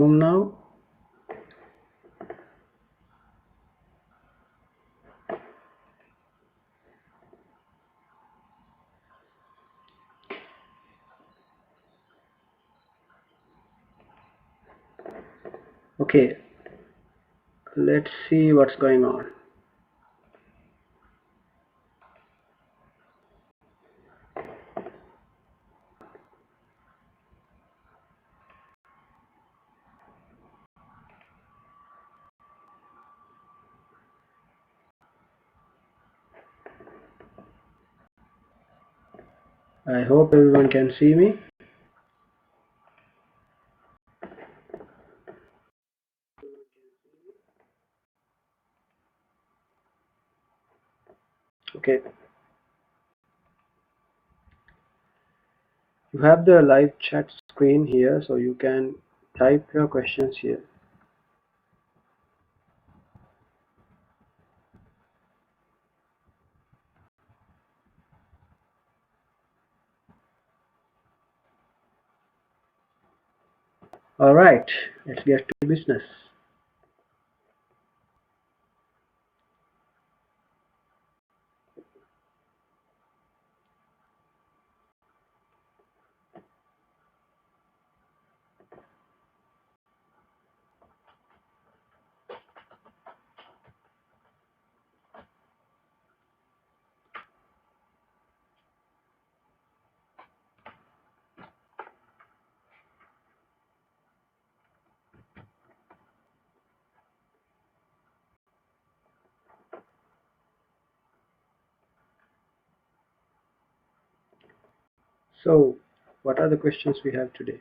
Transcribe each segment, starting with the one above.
now. Okay, let's see what's going on. I hope everyone can see me. Okay. You have the live chat screen here, so you can type your questions here. All right, let's get to business. So, what are the questions we have today?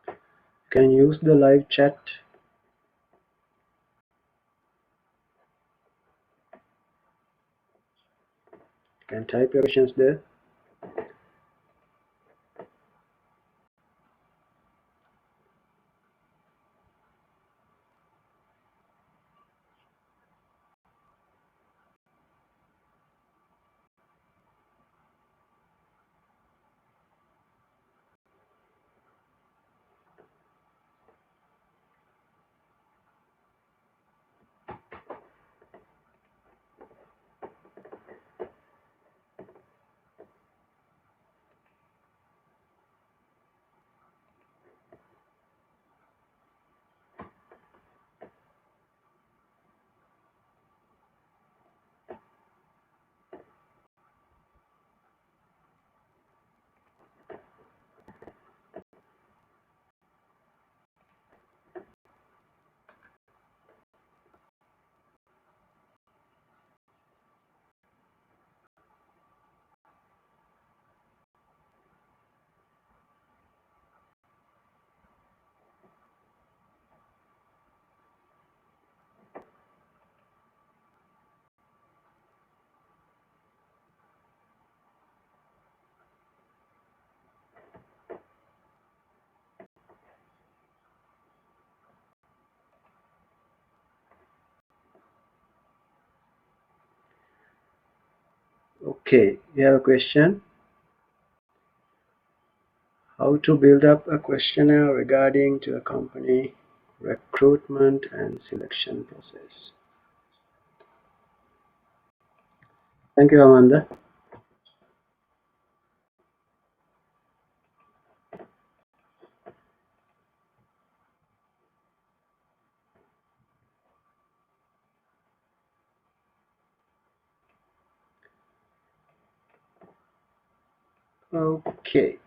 You can use the live chat. You can type your questions there. Okay, we have a question. How to build up a questionnaire regarding to a company recruitment and selection process. Thank you, Amanda. Okay.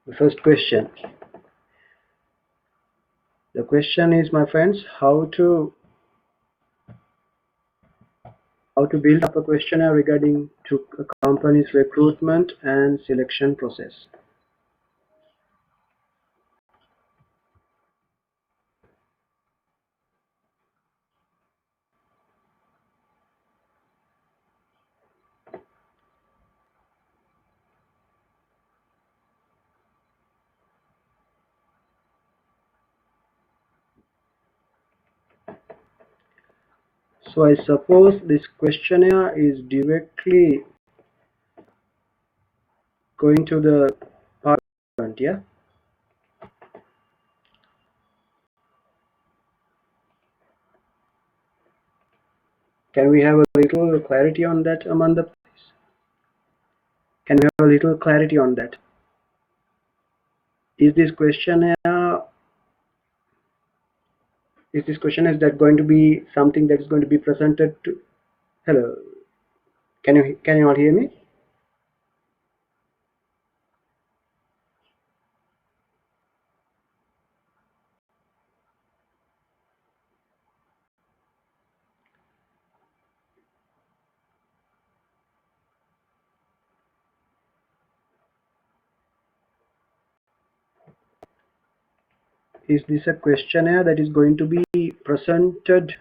The first question. The question is, my friends, how to build up a questionnaire regarding to a company's recruitment and selection process. So I suppose this questionnaire is directly going to the participant, yeah? Can we have a little clarity on that, Amanda, please? Can we have a little clarity on that? Is this questionnaire is that going to be something that is going to be presented to? Hello, can you all hear me? Is this a questionnaire that is going to be presented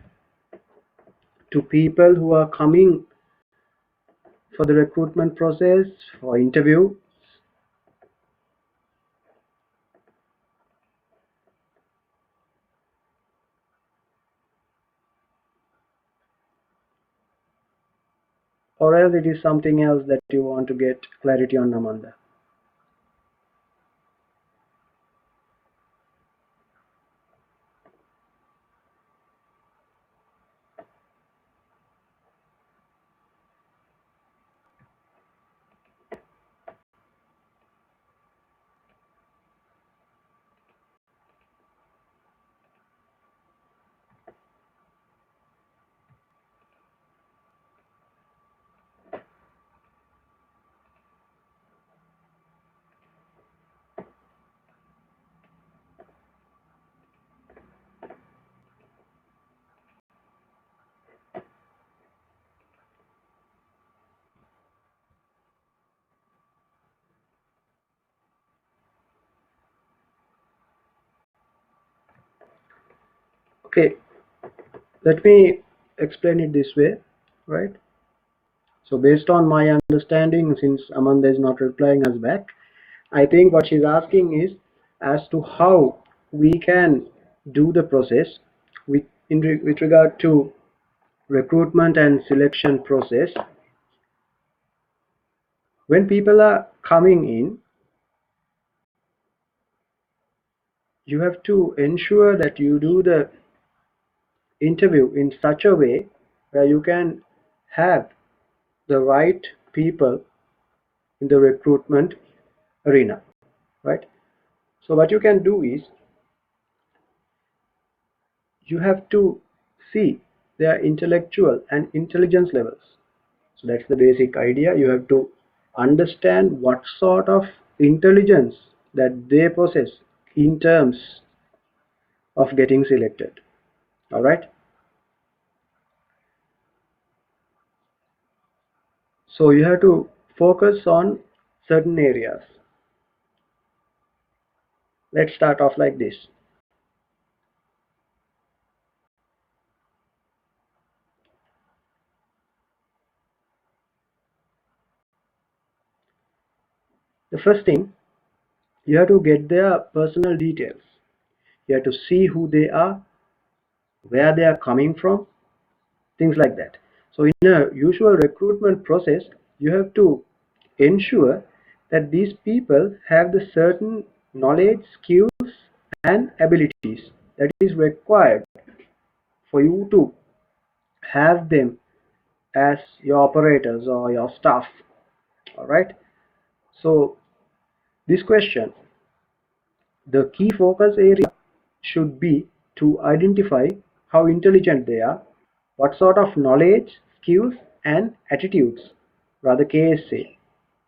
to people who are coming for the recruitment process, for interview? Or else it is something else that you want to get clarity on, Amanda? Okay, let me explain it this way, right? So based on my understanding, since Amanda is not replying us back, I think what she's asking is as to how we can do the process with regard to recruitment and selection process. When people are coming in, you have to ensure that you do the interview in such a way where you can have the right people in the recruitment arena, right? So what you can do is you have to see their intellectual and intelligence levels. So that's the basic idea. You have to understand what sort of intelligence that they possess in terms of getting selected. All right. So you have to focus on certain areas. Let's start off like this. The first thing, you have to get their personal details. You have to see who they are, where they are coming from, things like that. So in a usual recruitment process, you have to ensure that these people have the certain knowledge, skills, and abilities that is required for you to have them as your operators or your staff. All right. So this question, the key focus area should be to identify how intelligent they are, what sort of knowledge, skills, and attitudes, rather KSA,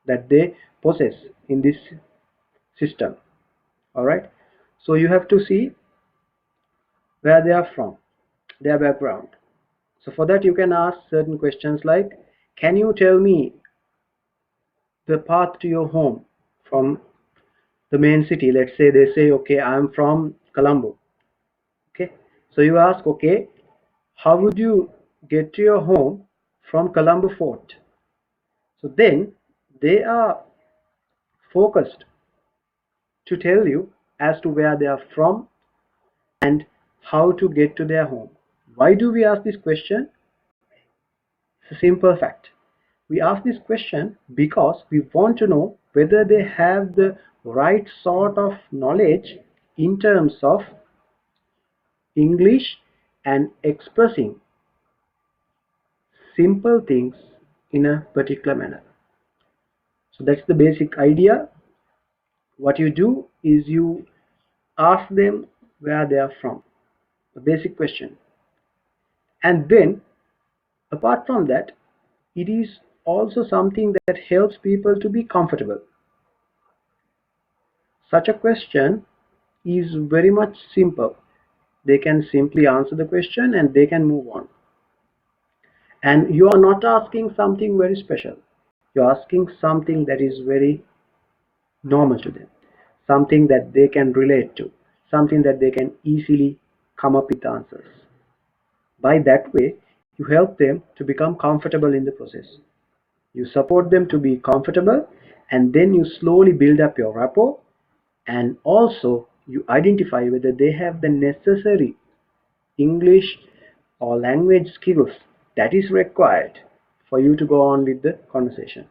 that they possess in this system. All right. So you have to see where they are from, their background. So for that, you can ask certain questions like, can you tell me the path to your home from the main city? Let's say they say, okay, I'm from Colombo. Okay. So you ask, okay, how would you get to your home from Colombo Fort? So then they are focused to tell you as to where they are from and how to get to their home. Why do we ask this question? It's a simple fact. We ask this question because we want to know whether they have the right sort of knowledge in terms of English and expressing simple things in a particular manner. So that's the basic idea. What you do is you ask them where they are from, a basic question. And then, apart from that, it is also something that helps people to be comfortable. Such a question is very much simple. They can simply answer the question and they can move on. And you are not asking something very special. You're asking something that is very normal to them, something that they can relate to, something that they can easily come up with answers. By that way, you help them to become comfortable in the process. You support them to be comfortable, and then you slowly build up your rapport, and also you identify whether they have the necessary English or language skills that is required for you to go on with the conversation.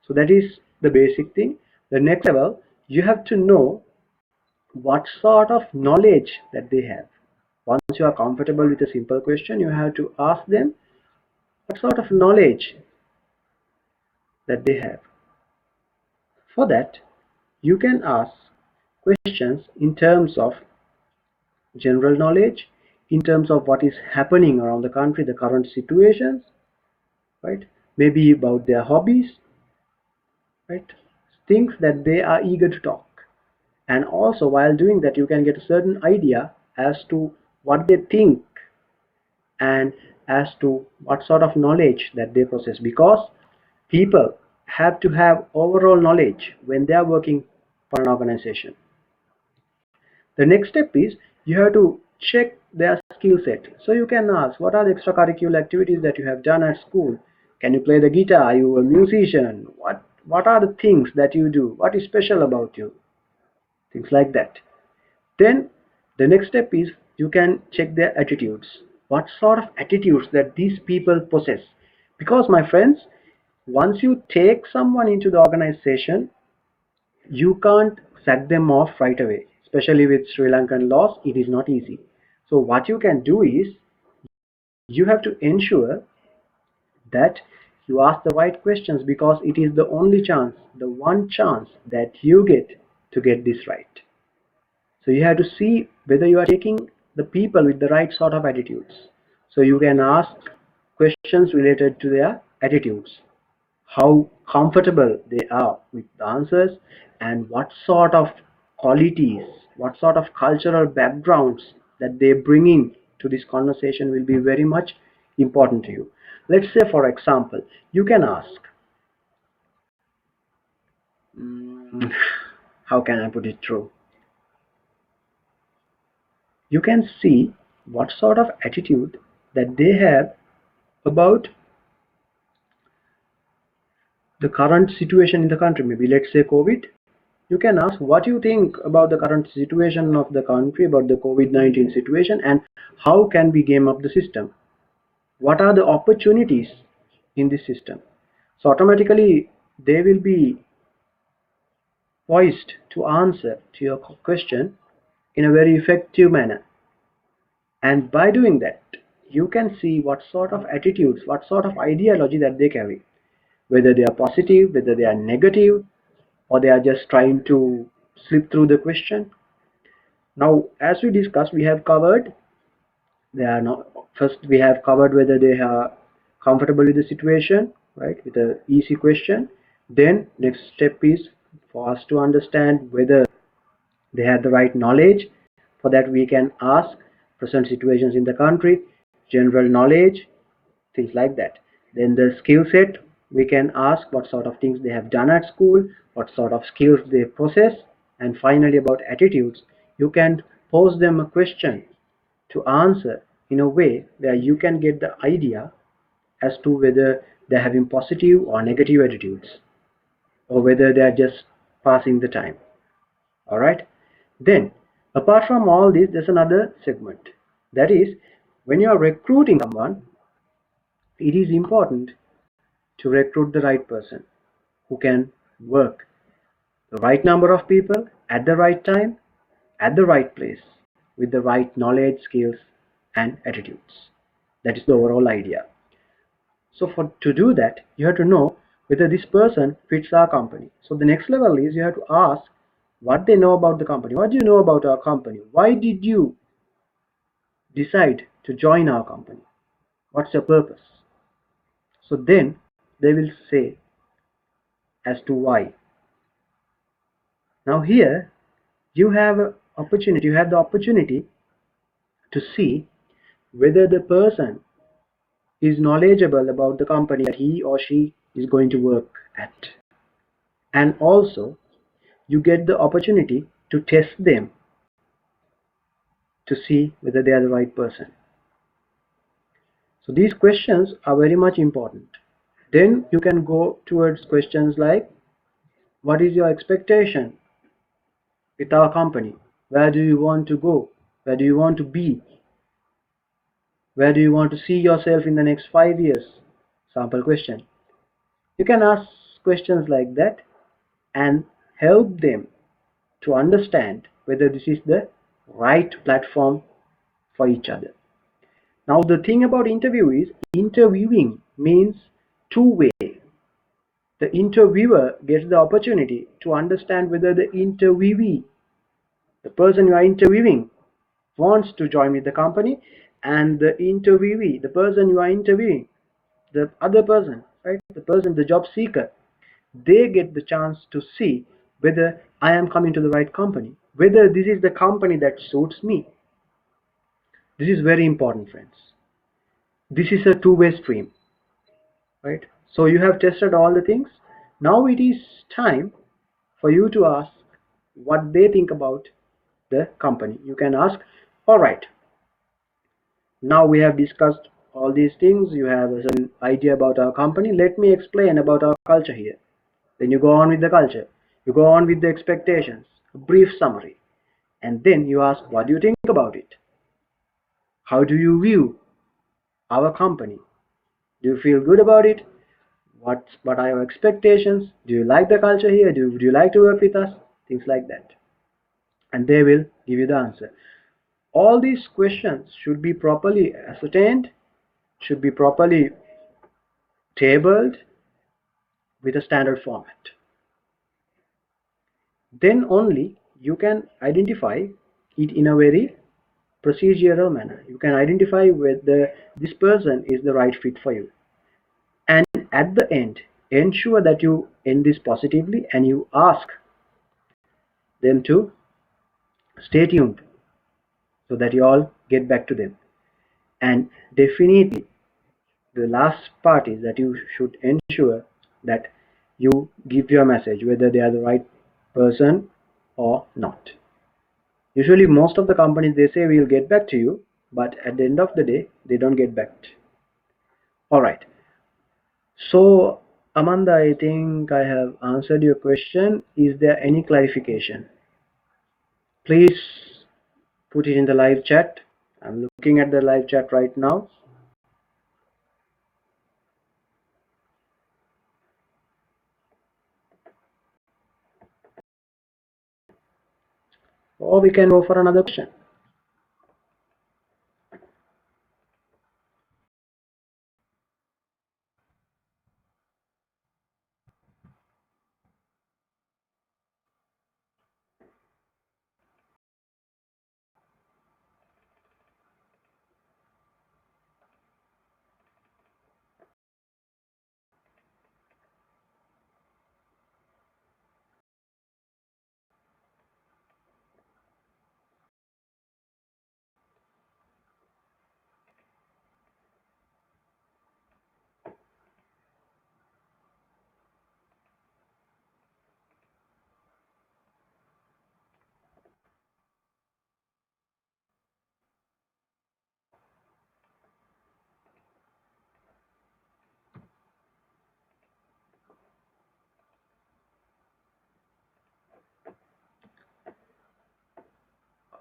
So that is the basic thing. The next level, you have to know what sort of knowledge that they have. Once you are comfortable with a simple question, you have to ask them what sort of knowledge that they have. For that, you can ask questions in terms of general knowledge, in terms of what is happening around the country, the current situations, right? Maybe about their hobbies, right? Things that they are eager to talk. And also, while doing that, you can get a certain idea as to what they think and as to what sort of knowledge that they possess, because people have to have overall knowledge when they are working for an organization. The next step is you have to check their skill set. So you can ask, what are the extracurricular activities that you have done at school? Can you play the guitar? Are you a musician? What are the things that you do? What is special about you? Things like that. Then the next step is you can check their attitudes. What sort of attitudes that these people possess? Because my friends, once you take someone into the organization, you can't sack them off right away. Especially with Sri Lankan laws, it is not easy. So what you can do is you have to ensure that you ask the right questions, because it is the only chance, the one chance that you get to get this right. So you have to see whether you are taking the people with the right sort of attitudes. So you can ask questions related to their attitudes, how comfortable they are with the answers, and what sort of qualities, what sort of cultural backgrounds that they bring in to this conversation will be very much important to you. Let's say, for example, you can ask, how can I put it through? You can see what sort of attitude that they have about the current situation in the country. Maybe let's say COVID. You can ask what you think about the current situation of the country, about the COVID-19 situation, and how can we game up the system? What are the opportunities in this system? So automatically they will be poised to answer to your question in a very effective manner. And by doing that, you can see what sort of attitudes, what sort of ideology that they carry, whether they are positive, whether they are negative, or they are just trying to slip through the question. Now, as we discussed, we have covered they are not first we have covered whether they are comfortable with the situation, right, with an easy question. Then next step is for us to understand whether they have the right knowledge. For that, we can ask present situations in the country, general knowledge, things like that. Then the skill set, we can ask what sort of things they have done at school, what sort of skills they possess. And finally, about attitudes, you can pose them a question to answer in a way where you can get the idea as to whether they're having positive or negative attitudes, or whether they are just passing the time. All right. Then, apart from all this, there's another segment. That is, when you are recruiting someone, it is important to recruit the right person who can work the right number of people at the right time, at the right place, with the right knowledge, skills, and attitudes. That is the overall idea. So to do that, you have to know whether this person fits our company. So the next level is you have to ask what they know about the company. What do you know about our company? Why did you decide to join our company? What's your purpose? So then they will say as to why. Now here you have the opportunity to see whether the person is knowledgeable about the company that he or she is going to work at. And also you get the opportunity to test them to see whether they are the right person. So these questions are very much important. Then you can go towards questions like, what is your expectation with our company? Where do you want to go? Where do you want to be? Where do you want to see yourself in the next 5 years? Sample question. You can ask questions like that and help them to understand whether this is the right platform for each other. Now the thing about interview is, interviewing means two-way. The interviewer gets the opportunity to understand whether the interviewee, the person you are interviewing, wants to join with the company, and the interviewee, the person you are interviewing, the other person, right, the job seeker, they get the chance to see whether I am coming to the right company, whether this is the company that suits me. This is very important, friends. This is a two-way stream, right? So you have tested all the things. Now it is time for you to ask what they think about the company. You can ask, all right, now we have discussed all these things. You have an idea about our company. Let me explain about our culture here. Then you go on with the culture. You go on with the expectations, a brief summary. And then you ask, what do you think about it? How do you view our company? Do you feel good about it? What are your expectations? Do you like the culture here? Would you like to work with us? Things like that. And they will give you the answer. All these questions should be properly ascertained, should be properly tabled with a standard format. Then only you can identify it in a very procedural manner. You can identify whether this person is the right fit for you. And at the end, ensure that you end this positively and you ask them to stay tuned so that you all get back to them. And definitely the last part is that you should ensure that you give your message whether they are the right person or not. Usually most of the companies, they say we'll get back to you, but at the end of the day they don't get back. All right, so Amanda, I think I have answered your question. Is there any clarification? Please put it in the live chat. I'm looking at the live chat right now. Or we can go for another question.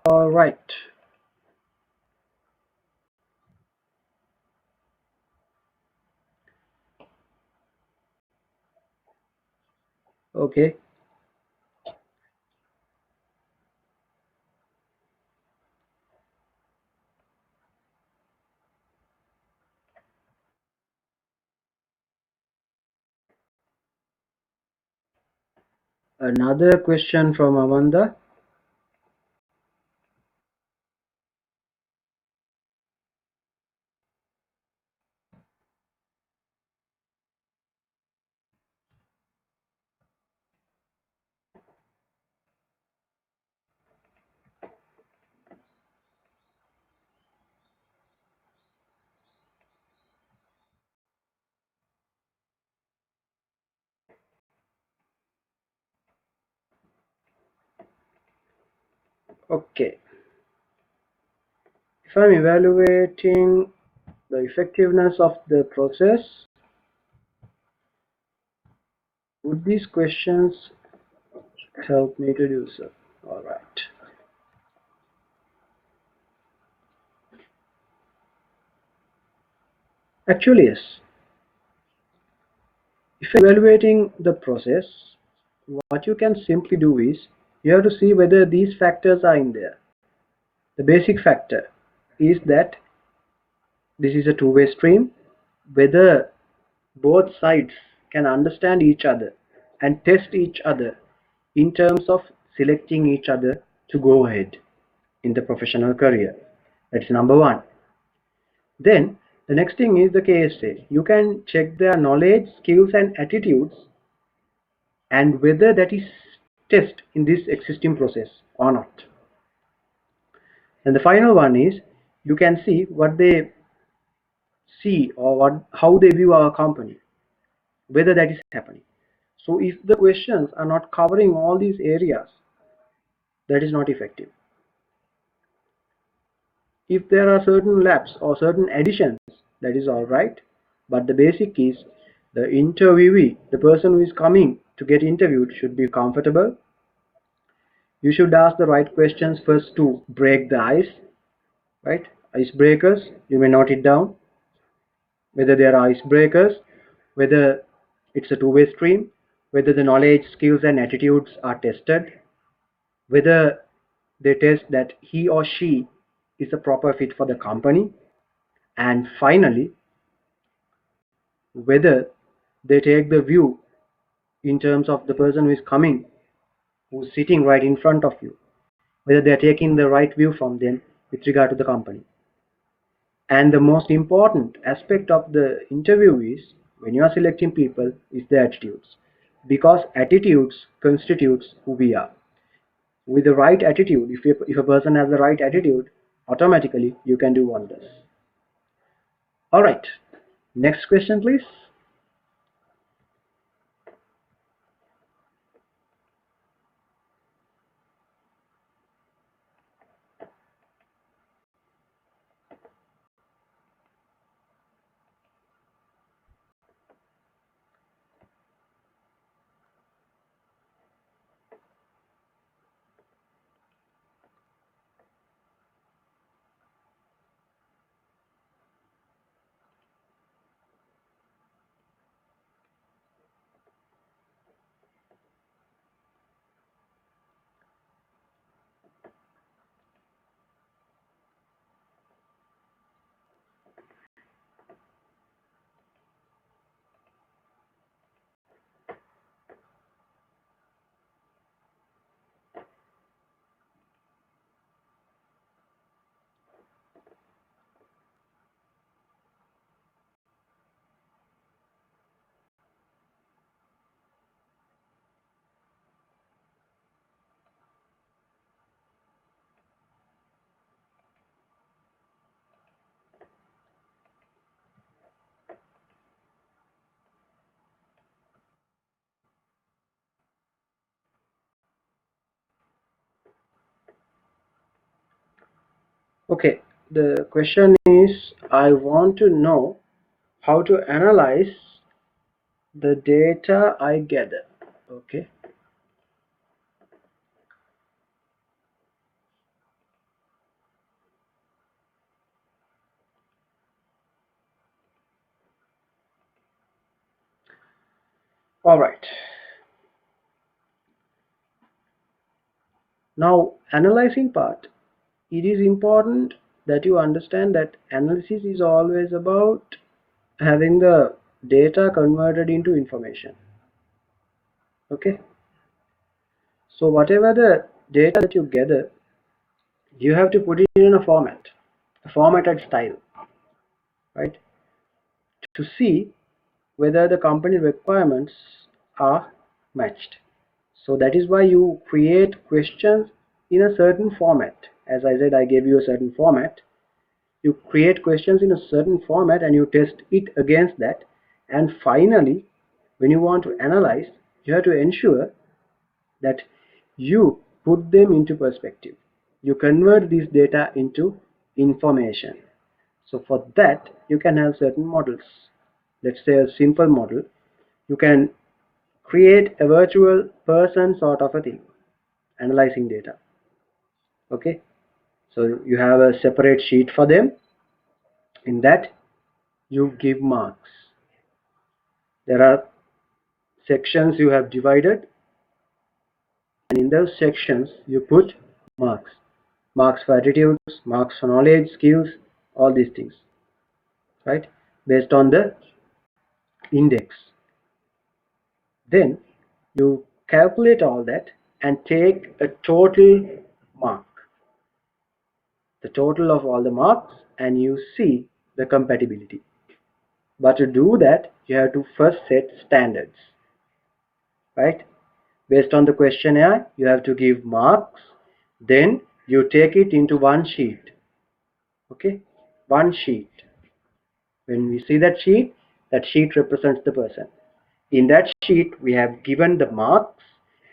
All right. Okay. Another question from Amanda. Okay. If I'm evaluating the effectiveness of the process, would these questions help me to do so? All right. Actually, yes. If you're evaluating the process, what you can simply do is you have to see whether these factors are in there. The basic factor is that this is a two-way stream, whether both sides can understand each other and test each other in terms of selecting each other to go ahead in the professional career. That's number one. Then the next thing is the KSA. You can check their knowledge, skills, and attitudes and whether that is test in this existing process or not. And the final one is you can see what they see or how they view our company, whether that is happening. So if the questions are not covering all these areas, that is not effective. If there are certain laps or certain additions, that is all right. But the basic is the interviewee, the person who is coming to get interviewed, should be comfortable. You should ask the right questions first to break the ice, right? Icebreakers, you may note it down. Whether there are icebreakers, whether it's a two-way stream, whether the knowledge, skills, and attitudes are tested, whether they test that he or she is a proper fit for the company, and finally, whether they take the view in terms of the person who is coming, who's sitting right in front of you, whether they're taking the right view from them with regard to the company. And the most important aspect of the interview is when you are selecting people is the attitudes, because attitudes constitutes who we are. With the right attitude, if a person has the right attitude, automatically you can do wonders. All right, next question please. Okay, the question is, I want to know how to analyze the data I gather. Okay. All right. Now, analyzing part, it is important that you understand that analysis is always about having the data converted into information. Okay, so whatever the data that you gather, you have to put it in a formatted style, right, to see whether the company requirements are matched. So that is why you create questions in a certain format. As I said, I gave you a certain format. You create questions in a certain format and you test it against that. And finally, when you want to analyze, you have to ensure that you put them into perspective. You convert this data into information. So for that, you can have certain models. Let's say a simple model. You can create a virtual person sort of a thing, analyzing data. Okay, so you have a separate sheet for them. In that, you give marks. There are sections you have divided, and in those sections you put marks. Marks for attitudes, marks for knowledge, skills, all these things, right, based on the index. Then you calculate all that and take a total mark, the total of all the marks, and you see the compatibility. But to do that, you have to first set standards, right? Based on the questionnaire, you have to give marks. Then you take it into one sheet. Okay, one sheet. When we see that sheet represents the person. In that sheet, we have given the marks,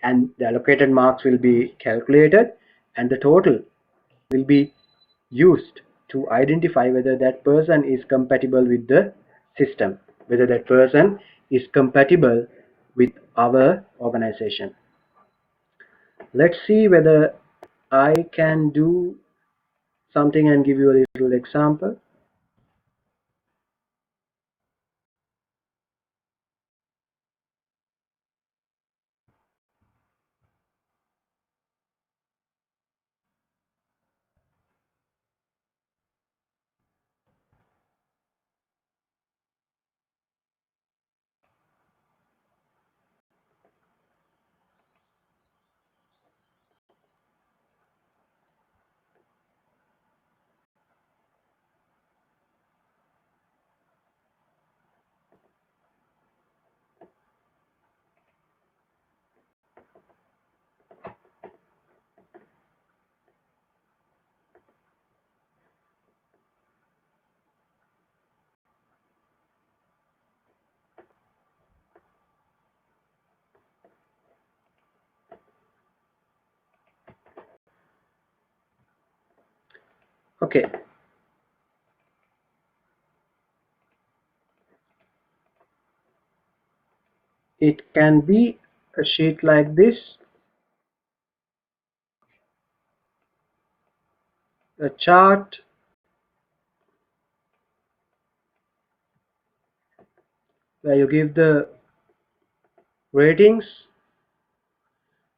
and the allocated marks will be calculated, and the total will be used to identify whether that person is compatible with the system, whether that person is compatible with our organization. Let's see whether I can do something and give you a little example. Okay, it can be a sheet like this, a chart where you give the ratings,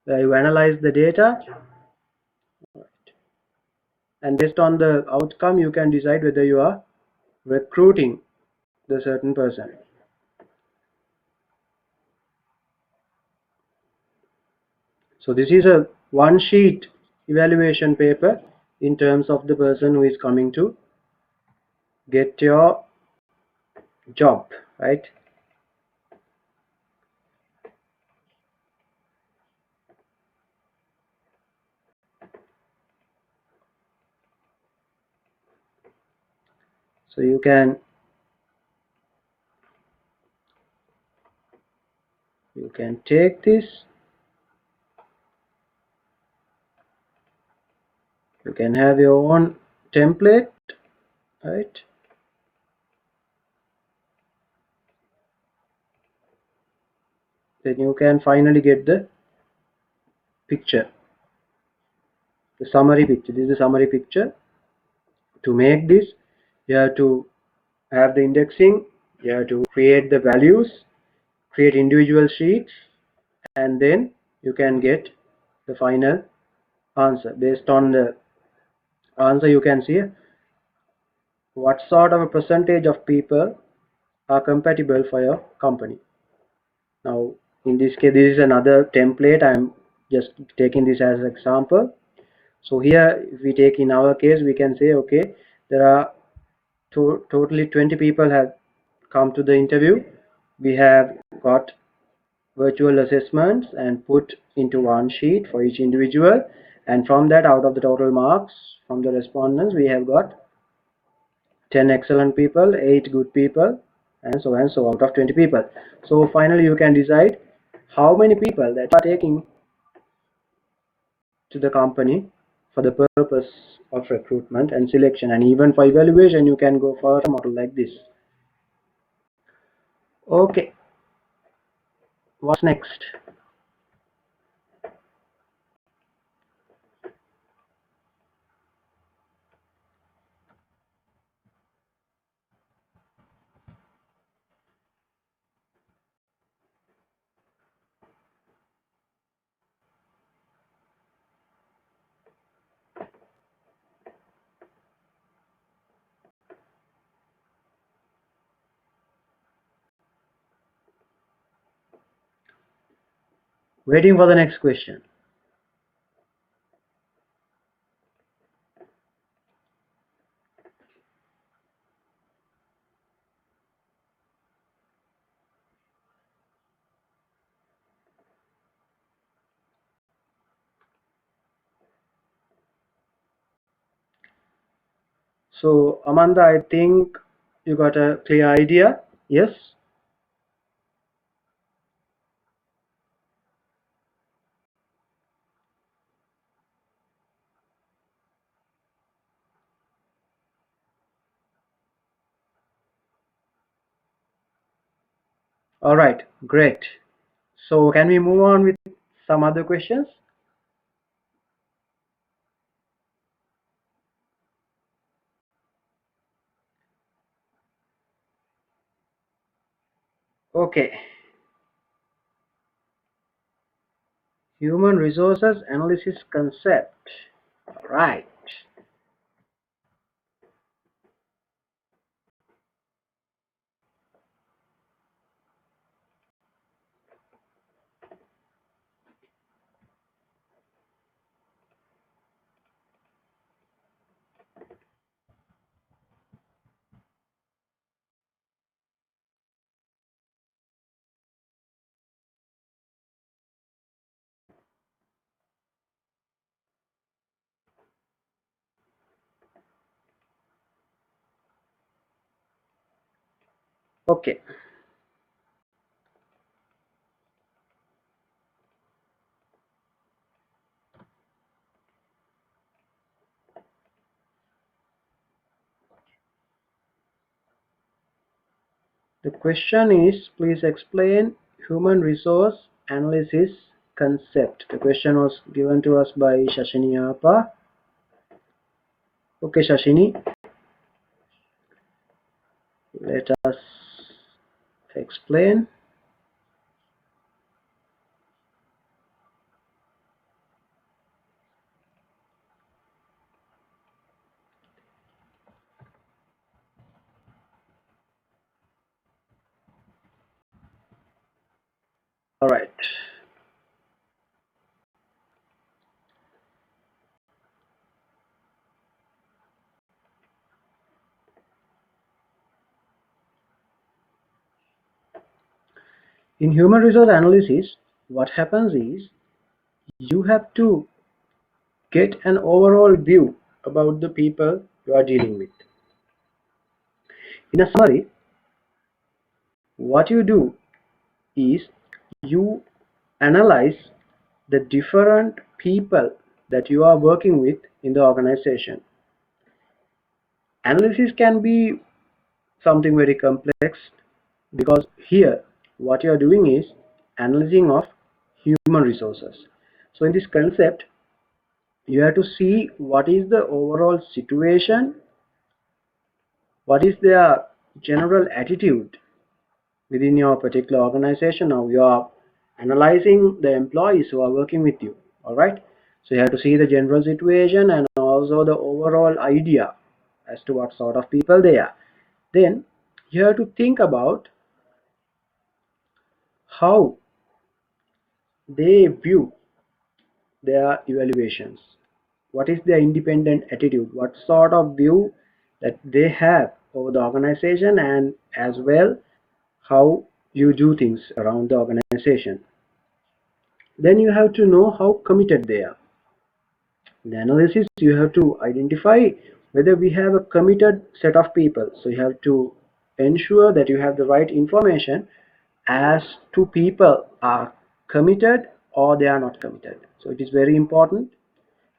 where you analyze the data, and based on the outcome you can decide whether you are recruiting the certain person. So this is a one sheet evaluation paper in terms of the person who is coming to get your job, right? So you can take this, you can have your own template, right? Then you can finally get the picture, the summary picture. This is the summary picture. To make this, you have to have the indexing, you have to create the values, create individual sheets, and then you can get the final answer. Based on the answer, you can see what sort of a percentage of people are compatible for your company. Now, in this case, this is another template. I'm just taking this as an example. So here, if we take in our case, we can say, okay, there are totally 20 people have come to the interview. We have got virtual assessments and put into one sheet for each individual. And from that, out of the total marks from the respondents, we have got 10 excellent people, 8 good people, and so out of 20 people. So finally, you can decide how many people that are taking to the company for the purpose of recruitment and selection, and even for evaluation you can go for a model like this. Okay, what's next? Waiting for the next question. So Amanda, I think you got a clear idea. Yes? All right, great. So can we move on with some other questions? Okay. Human resources analysis concept. All right. Okay. The question is, please explain human resource analysis concept. The question was given to us by Shashini Apa. Okay, Shashini, let us explain. All right. In human resource analysis, what happens is you have to get an overall view about the people you are dealing with. In a summary, what you do is you analyze the different people that you are working with in the organization. Analysis can be something very complex because here what you are doing is analyzing of human resources. So in this concept, you have to see what is the overall situation, what is their general attitude within your particular organization. Now you are analyzing the employees who are working with you. All right. So you have to see the general situation and also the overall idea as to what sort of people they are. Then you have to think about how they view their evaluations. What is their independent attitude? What sort of view that they have over the organization, and as well how you do things around the organization. Then you have to know how committed they are. In the analysis, you have to identify whether we have a committed set of people. So you have to ensure that you have the right information as to people are committed or they are not committed. So it is very important.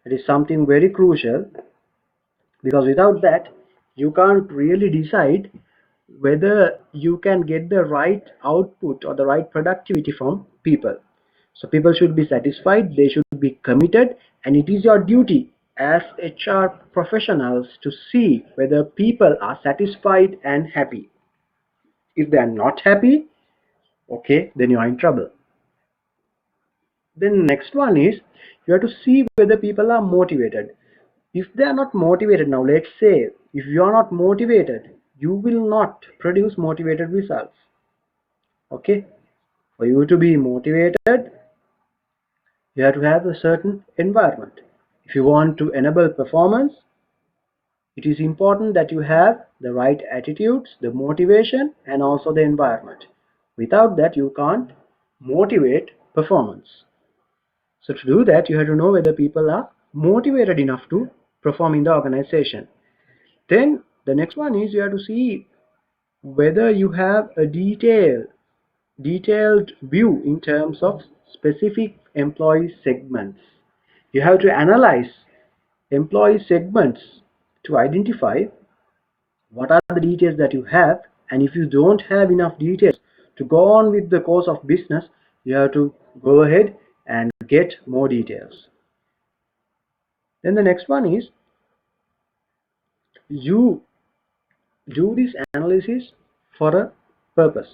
It is something very crucial, because without that you can't really decide whether you can get the right output or the right productivity from people. So people should be satisfied, they should be committed, and it is your duty as HR professionals to see whether people are satisfied and happy. If they are not happy, okay, then you are in trouble. Then next one is you have to see whether people are motivated. If they are not motivated, now let's say if you are not motivated, you will not produce motivated results. Okay, for you to be motivated, you have to have a certain environment. If you want to enable performance, it is important that you have the right attitudes, the motivation, and also the environment. Without that, you can't motivate performance. So to do that, you have to know whether people are motivated enough to perform in the organization. Then the next one is you have to see whether you have a detailed view in terms of specific employee segments. You have to analyze employee segments to identify what are the details that you have, and if you don't have enough details to go on with the course of business, you have to go ahead and get more details. Then the next one is you do this analysis for a purpose,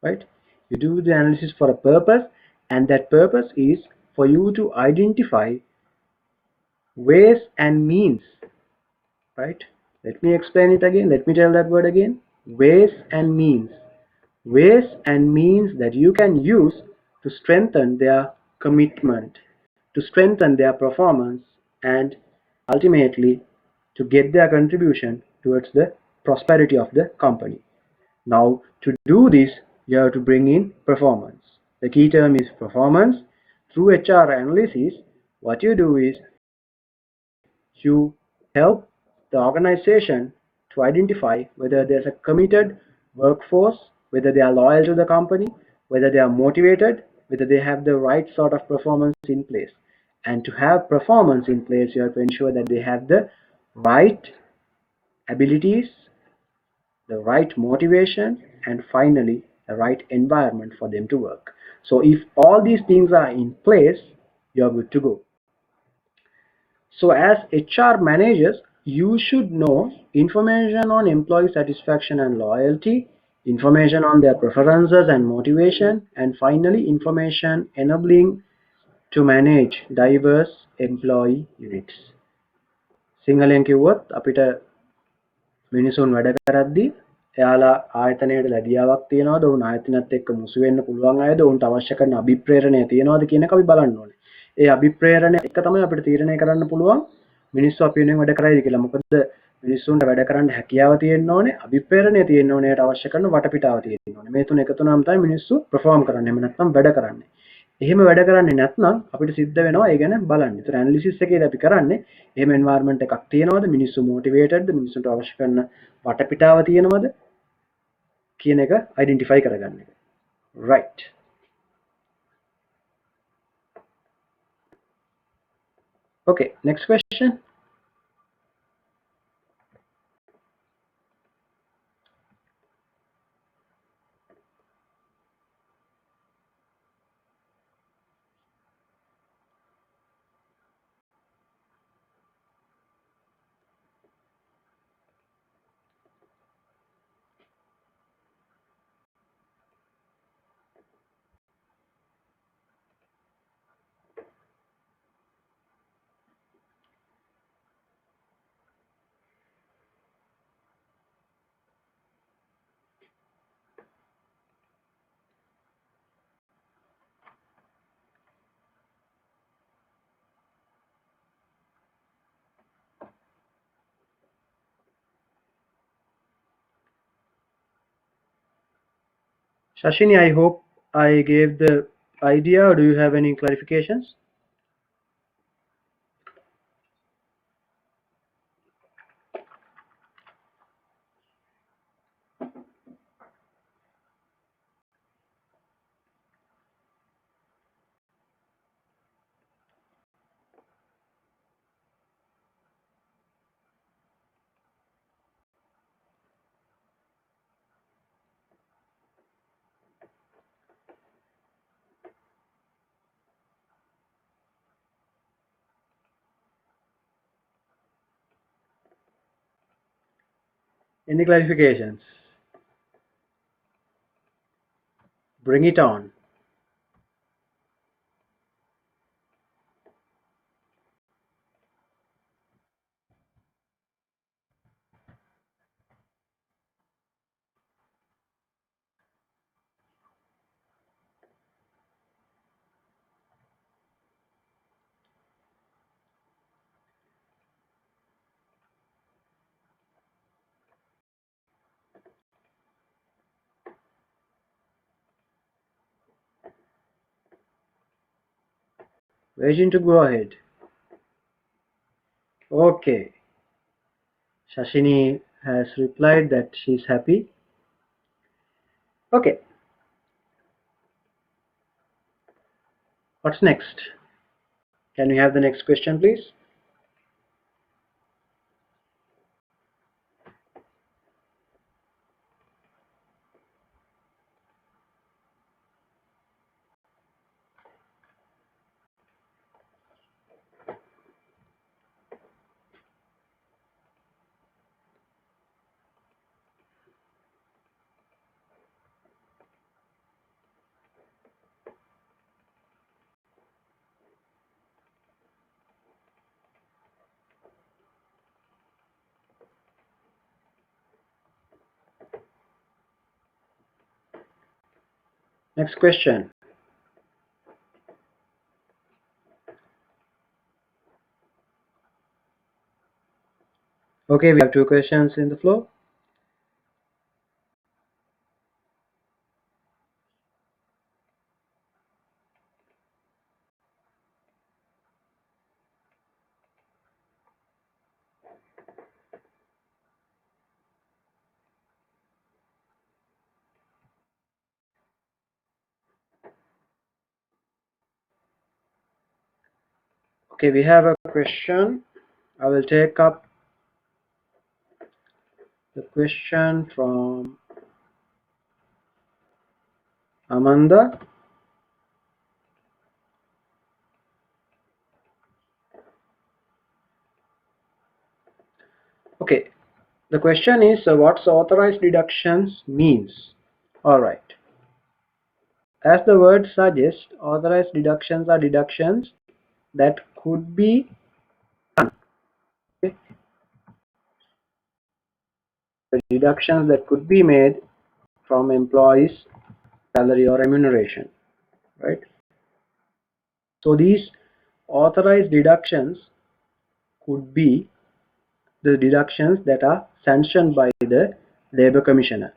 right? You do the analysis for a purpose, and that purpose is for you to identify ways and means, right? Let me explain it again. Let me tell that word again. Ways and means. Ways and means that you can use to strengthen their commitment, to strengthen their performance, and ultimately to get their contribution towards the prosperity of the company. Now, to do this, you have to bring in performance. The key term is performance. Through HR analysis, what you do is you help the organization to identify whether there's a committed workforce, whether they are loyal to the company, whether they are motivated, whether they have the right sort of performance in place. And to have performance in place, you have to ensure that they have the right abilities, the right motivation, and finally the right environment for them to work. So if all these things are in place, you're good to go. So as HR managers, you should know information on employee satisfaction and loyalty, information on their preferences and motivation, and finally information enabling to manage diverse employee units. සිංහලෙන් කිව්වොත් අපිට මිනිසුන් වැඩ කරද්දී එයාලා ආයතනයට ලැබියාවක් තියනවද, උන් ආයතනයත් එක්ක මුසු වෙන්න පුළුවන් අයද, උන්ට අවශ්‍ය කරන අභිප්‍රේරණය තියනවද කියන එක අපි බලන්න ඕනේ. ඒ අභිප්‍රේරණය එක තමයි අපිට තීරණය කරන්න පුළුවන් මිනිස්සු අපි වෙනුවෙන් වැඩ කරයිද කියලා. මොකද මිනිස්සුන්ට වැඩ කරන්න හැකියාව තියෙන්න ඕනේ, අභිප්‍රේරණය තියෙන්න ඕනේ, ඒකට අවශ්‍ය කරන වටපිටාව තියෙන්න ඕනේ. මේ තුන එකතු වුණාම තමයි මිනිස්සු perform කරන්නේ. එහෙම නැත්නම් වැඩ කරන්නේ. එහෙම වැඩ කරන්නේ නැත්නම් අපිට සිද්ධ වෙනවා ඒ ගැන බලන්න. ඒතර ඇනලිසිස් එකේදී අපි කරන්නේ එහෙම එන්වයරන්මන්ට් එකක් තියෙනවද, මිනිස්සු මොටිවේටඩ්ද, මිනිස්සුන්ට අවශ්‍ය කරන වටපිටාව තියෙනවද කියන එක අයිඩෙන්ටිෆයි කරගන්න එක. Right. Okay, next question. Shashini, I hope I gave the idea, or do you have any clarifications? Any clarifications? Bring it on. Waiting to go ahead. Okay. Shashini has replied that she's happy. Okay. What's next? Can we have the next question, please? Next question. Okay, we have two questions in the flow. Okay, we have a question. I will take up the question from Amanda. Okay, the question is what's authorized deductions means. All right. As the word suggests, authorized deductions are deductions that could be done. Okay? The deductions that could be made from employees' salary or remuneration, right? So these authorized deductions could be the deductions that are sanctioned by the Labor Commissioner.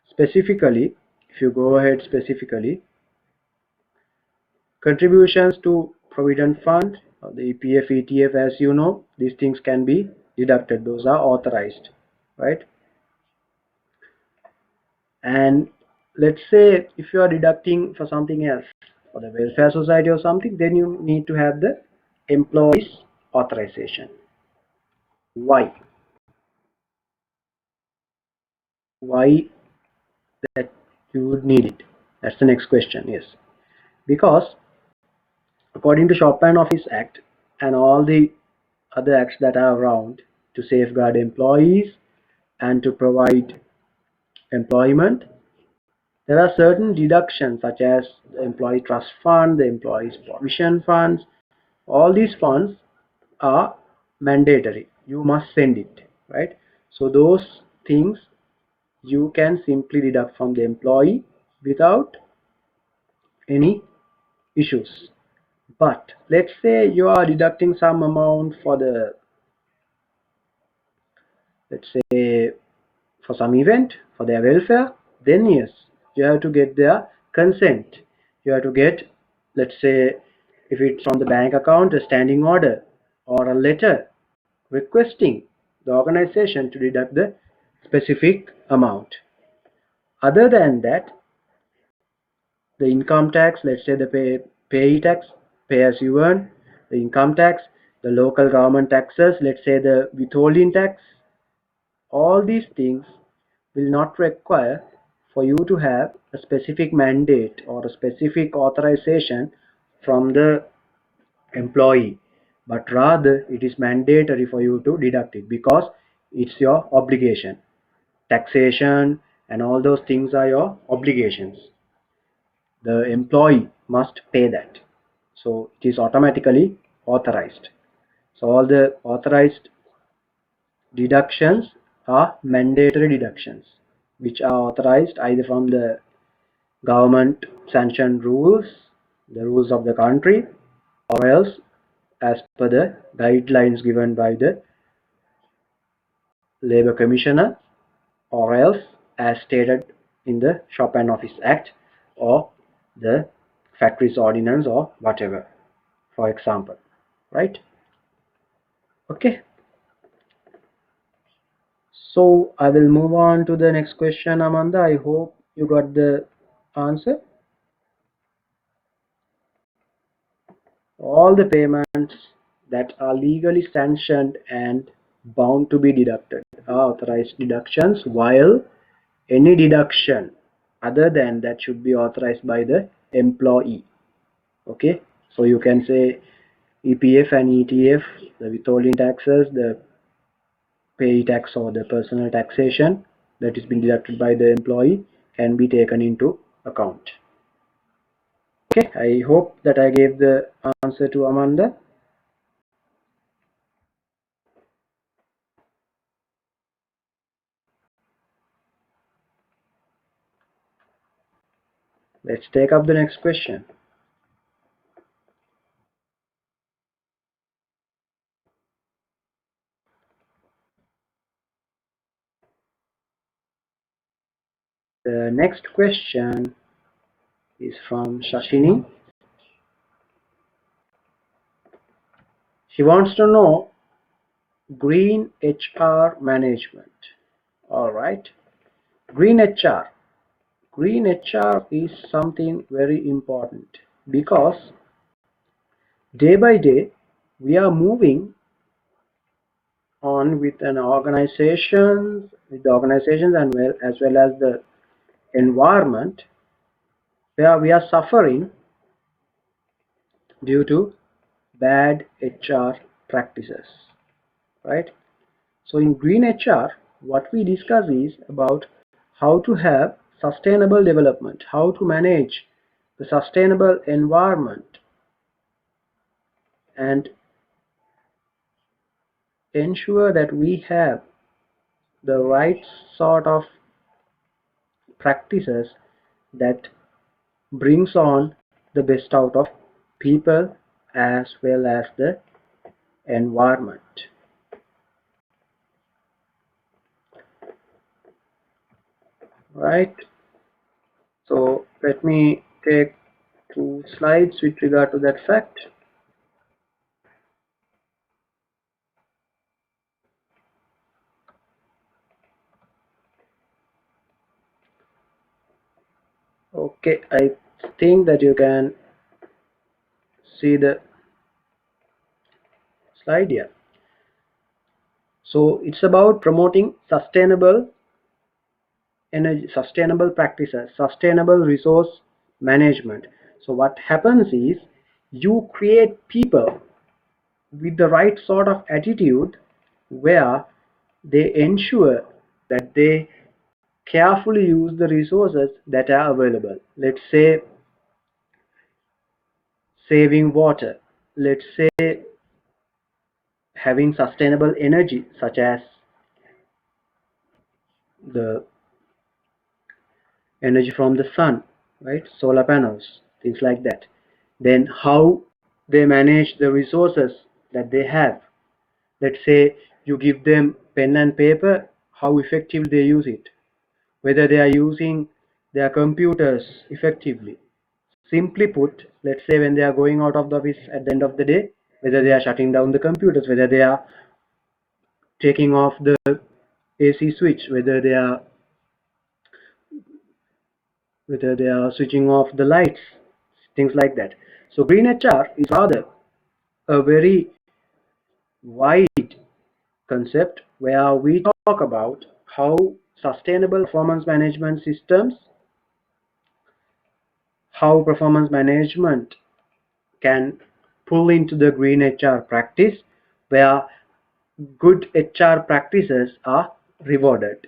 Specifically, if you go ahead specifically, contributions to Provident Fund, the EPF, ETF, as you know, these things can be deducted. Those are authorized, right? And let's say if you are deducting for something else, for the welfare society or something, then you need to have the employee's authorization. Why? Why that you would need it? That's the next question. Yes, because according to Shop and Office Act and all the other acts that are around to safeguard employees and to provide employment, there are certain deductions such as the employee trust fund, the employees provision funds. All these funds are mandatory. You must send it, right? So those things you can simply deduct from the employee without any issues. But let's say you are deducting some amount for the, let's say, for some event, for their welfare, then yes, you have to get their consent. You have to get, let's say, if it's from the bank account, a standing order or a letter requesting the organization to deduct the specific amount. Other than that, the income tax, let's say the pay tax, pay as you earn, the income tax, the local government taxes, let's say the withholding tax, all these things will not require for you to have a specific mandate or a specific authorization from the employee, but rather it is mandatory for you to deduct it because it's your obligation. Taxation and all those things are your obligations. The employee must pay that. So it is automatically authorized. So all the authorized deductions are mandatory deductions, which are authorized either from the government sanctioned rules, the rules of the country, or else as per the guidelines given by the Labor Commissioner, or else as stated in the Shop and Office Act or the Factories Ordinance or whatever, for example, right? Okay, so I will move on to the next question, Amanda. I hope you got the answer. All the payments that are legally sanctioned and bound to be deducted are authorized deductions, while any deduction other than that should be authorized by the employee. Okay, so you can say EPF and ETF, the withholding taxes, the pay tax or the personal taxation that is being deducted by the employee can be taken into account. Okay, I hope that I gave the answer to Amanda. Let's take up the next question. The next question is from Shashini. She wants to know green HR management. All right, green HR. Green HR is something very important because day by day we are moving on with the organizations and as well as the environment where we are suffering due to bad HR practices, right? So in green HR, what we discuss is about how to have sustainable development, how to manage the sustainable environment and ensure that we have the right sort of practices that brings on the best out of people as well as the environment. Right, so let me take 2 slides with regard to that fact. Okay, I think that you can see the slide here. So it's about promoting sustainable energy, sustainable practices, sustainable resource management. So what happens is you create people with the right sort of attitude where they ensure that they carefully use the resources that are available. Let's say saving water. Let's say having sustainable energy such as the energy from the sun, right? Solar panels, things like that. Then how they manage the resources that they have. Let's say you give them pen and paper, how effective they use it. Whether they are using their computers effectively. Simply put, let's say when they are going out of the office at the end of the day, whether they are shutting down the computers, whether they are taking off the AC switch, whether they are switching off the lights, things like that. So green HR is rather a very wide concept where we talk about how sustainable performance management systems, how performance management can pull into the green HR practice where good HR practices are rewarded.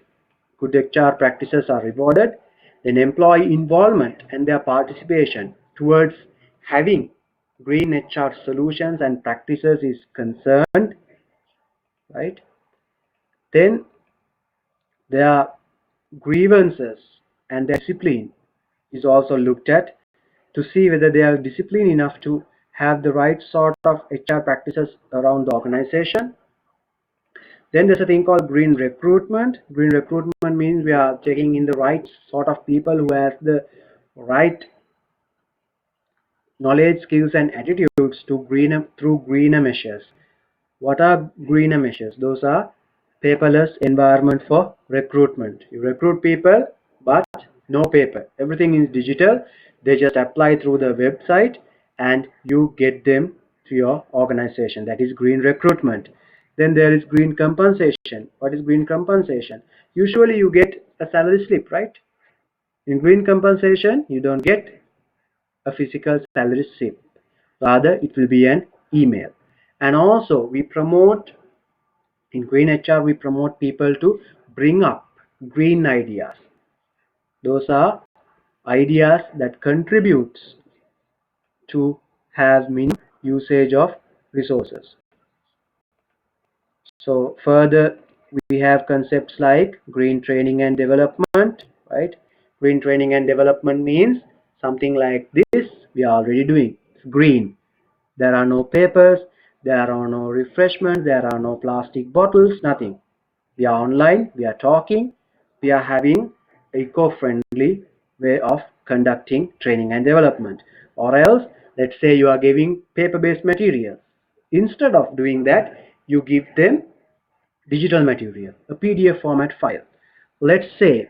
Good HR practices are rewarded, then employee involvement and their participation towards having green HR solutions and practices is concerned, right? Then their grievances and their discipline is also looked at to see whether they are disciplined enough to have the right sort of HR practices around the organization. Then there's a thing called green recruitment. Green recruitment means we are taking in the right sort of people who have the right knowledge, skills, and attitudes to through greener measures. What are greener measures? Those are paperless environment for recruitment. You recruit people, but no paper. Everything is digital. They just apply through the website and you get them to your organization. That is green recruitment. Then there is green compensation. What is green compensation? Usually you get a salary slip, right? In green compensation, you don't get a physical salary slip. Rather, it will be an email. And also, in Green HR, we promote people to bring up green ideas. Those are ideas that contributes to have minimum usage of resources. So further, we have concepts like green training and development, right? Green training and development means something like this we are already doing. It's green. There are no papers, there are no refreshments, there are no plastic bottles, nothing. We are online, we are talking, we are having eco-friendly way of conducting training and development. Or else, let's say you are giving paper-based material. Instead of doing that, you give them digital material, a PDF format file. Let's say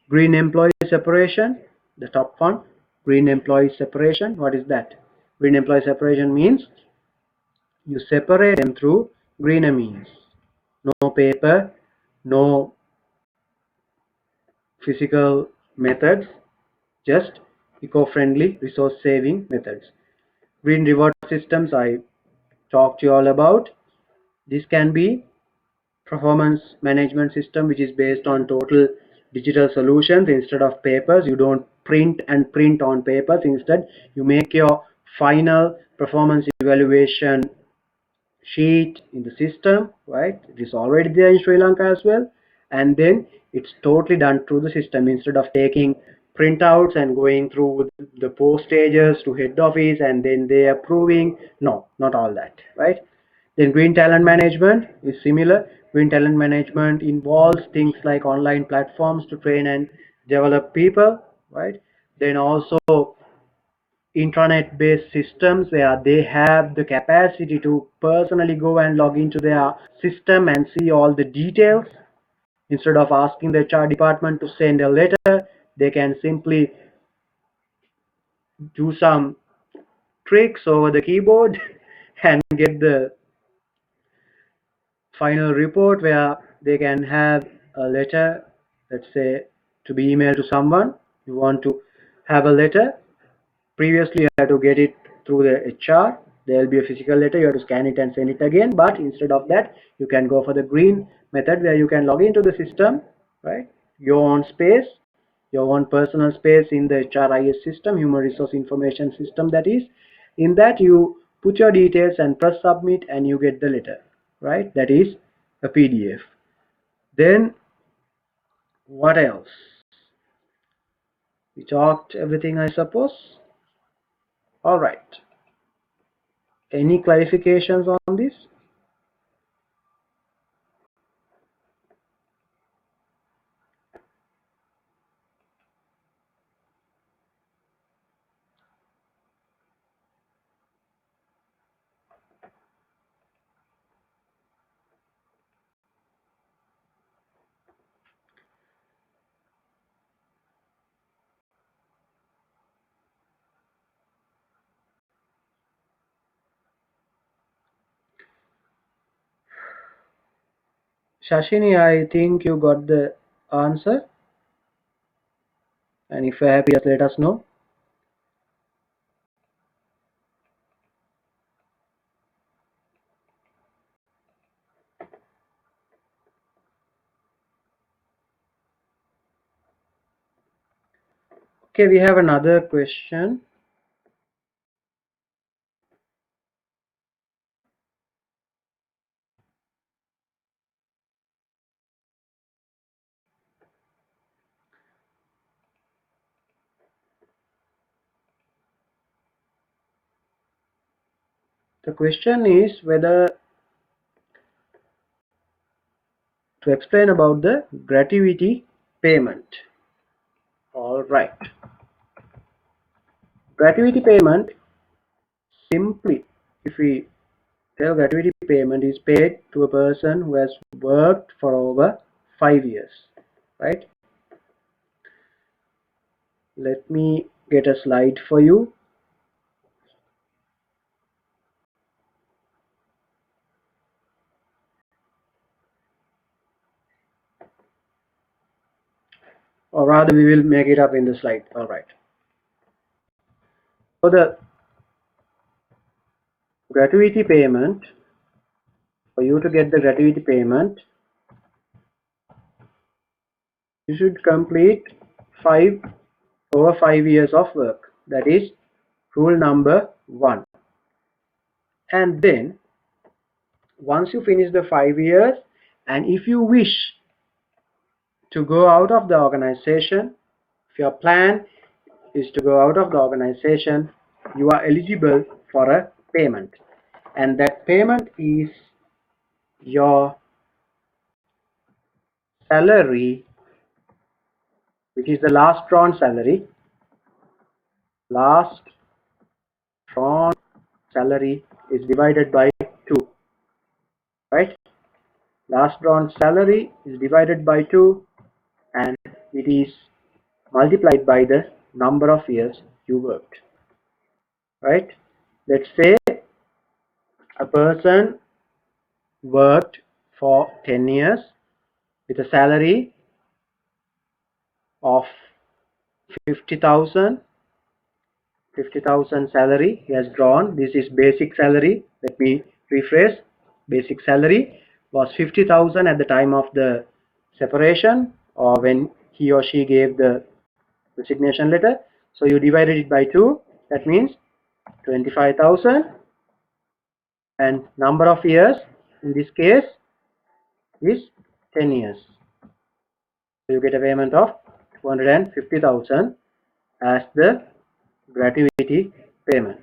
green employee separation, the top one, green employee separation. What is that? Green employee separation means you separate them through greener means. No paper, no physical methods, just eco-friendly, resource-saving methods. Green reward systems I talked to you all about. This can be performance management system which is based on total digital solutions instead of papers. You don't print and print on papers. Instead, you make your final performance evaluation sheet in the system, right? It is already there in Sri Lanka as well, and then it's totally done through the system instead of taking printouts and going through the postages to head office and then they approving. No, not all that, right? Then green talent management is similar. Green talent management involves things like online platforms to train and develop people, right? Then also intranet based systems where they have the capacity to personally go and log into their system and see all the details. Instead of asking the HR department to send a letter, they can simply do some tricks over the keyboard and get the final report where they can have a letter, let's say, to be emailed to someone. You want to have a letter. Previously, you had to get it through the HR. There will be a physical letter. You have to scan it and send it again. But instead of that, you can go for the green method where you can log into the system, right? Your own space, your own personal space in the HRIS system, Human Resource Information System that is. In that, you put your details and press submit and you get the letter, right? That is a PDF. Then, what else? We talked everything, I suppose. All right. Any clarifications on this? Shashini, I think you got the answer. And if you're happy, just let us know. Okay, we have another question. The question is whether to explain about the gratuity payment. All right. Gratuity payment, simply, if we tell gratuity payment, is paid to a person who has worked for over 5 years, right? Let me get a slide for you, or rather we will make it up in the slide. All right. For the gratuity payment, for you to get the gratuity payment, you should complete 5 years of work. That is rule number 1. And then once you finish the 5 years, and if you wish to go out of the organization, if your plan is to go out of the organization, you are eligible for a payment, and that payment is your salary, which is the last drawn salary. Last drawn salary is divided by 2, right? Last drawn salary is divided by 2, and it is multiplied by the number of years you worked, right? Let's say a person worked for 10 years with a salary of 50,000 salary he has drawn. This is basic salary. Let me rephrase. Basic salary was 50,000 at the time of the separation, or when he or she gave the resignation letter. So you divided it by 2. That means 25,000, and number of years in this case is 10 years. So you get a payment of 250,000 as the gratuity payment.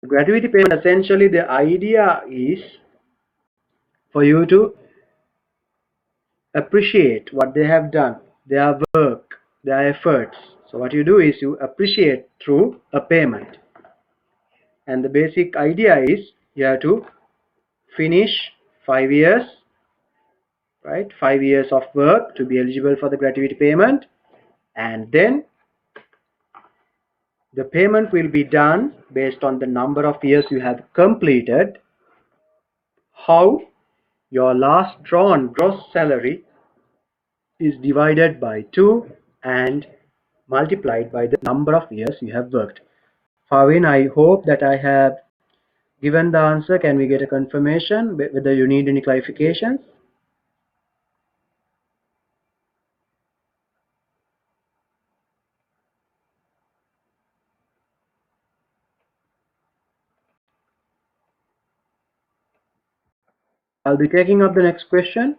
The gratuity payment, essentially the idea is for you to appreciate what they have done, their work, their efforts. So what you do is you appreciate through a payment. And the basic idea is you have to finish 5 years, right? 5 years of work to be eligible for the gratuity payment, and then the payment will be done based on the number of years you have completed. How? Your last drawn gross salary is divided by 2 and multiplied by the number of years you have worked. Fawin, I hope that I have given the answer. Can we get a confirmation whether you need any clarifications? I'll be taking up the next question.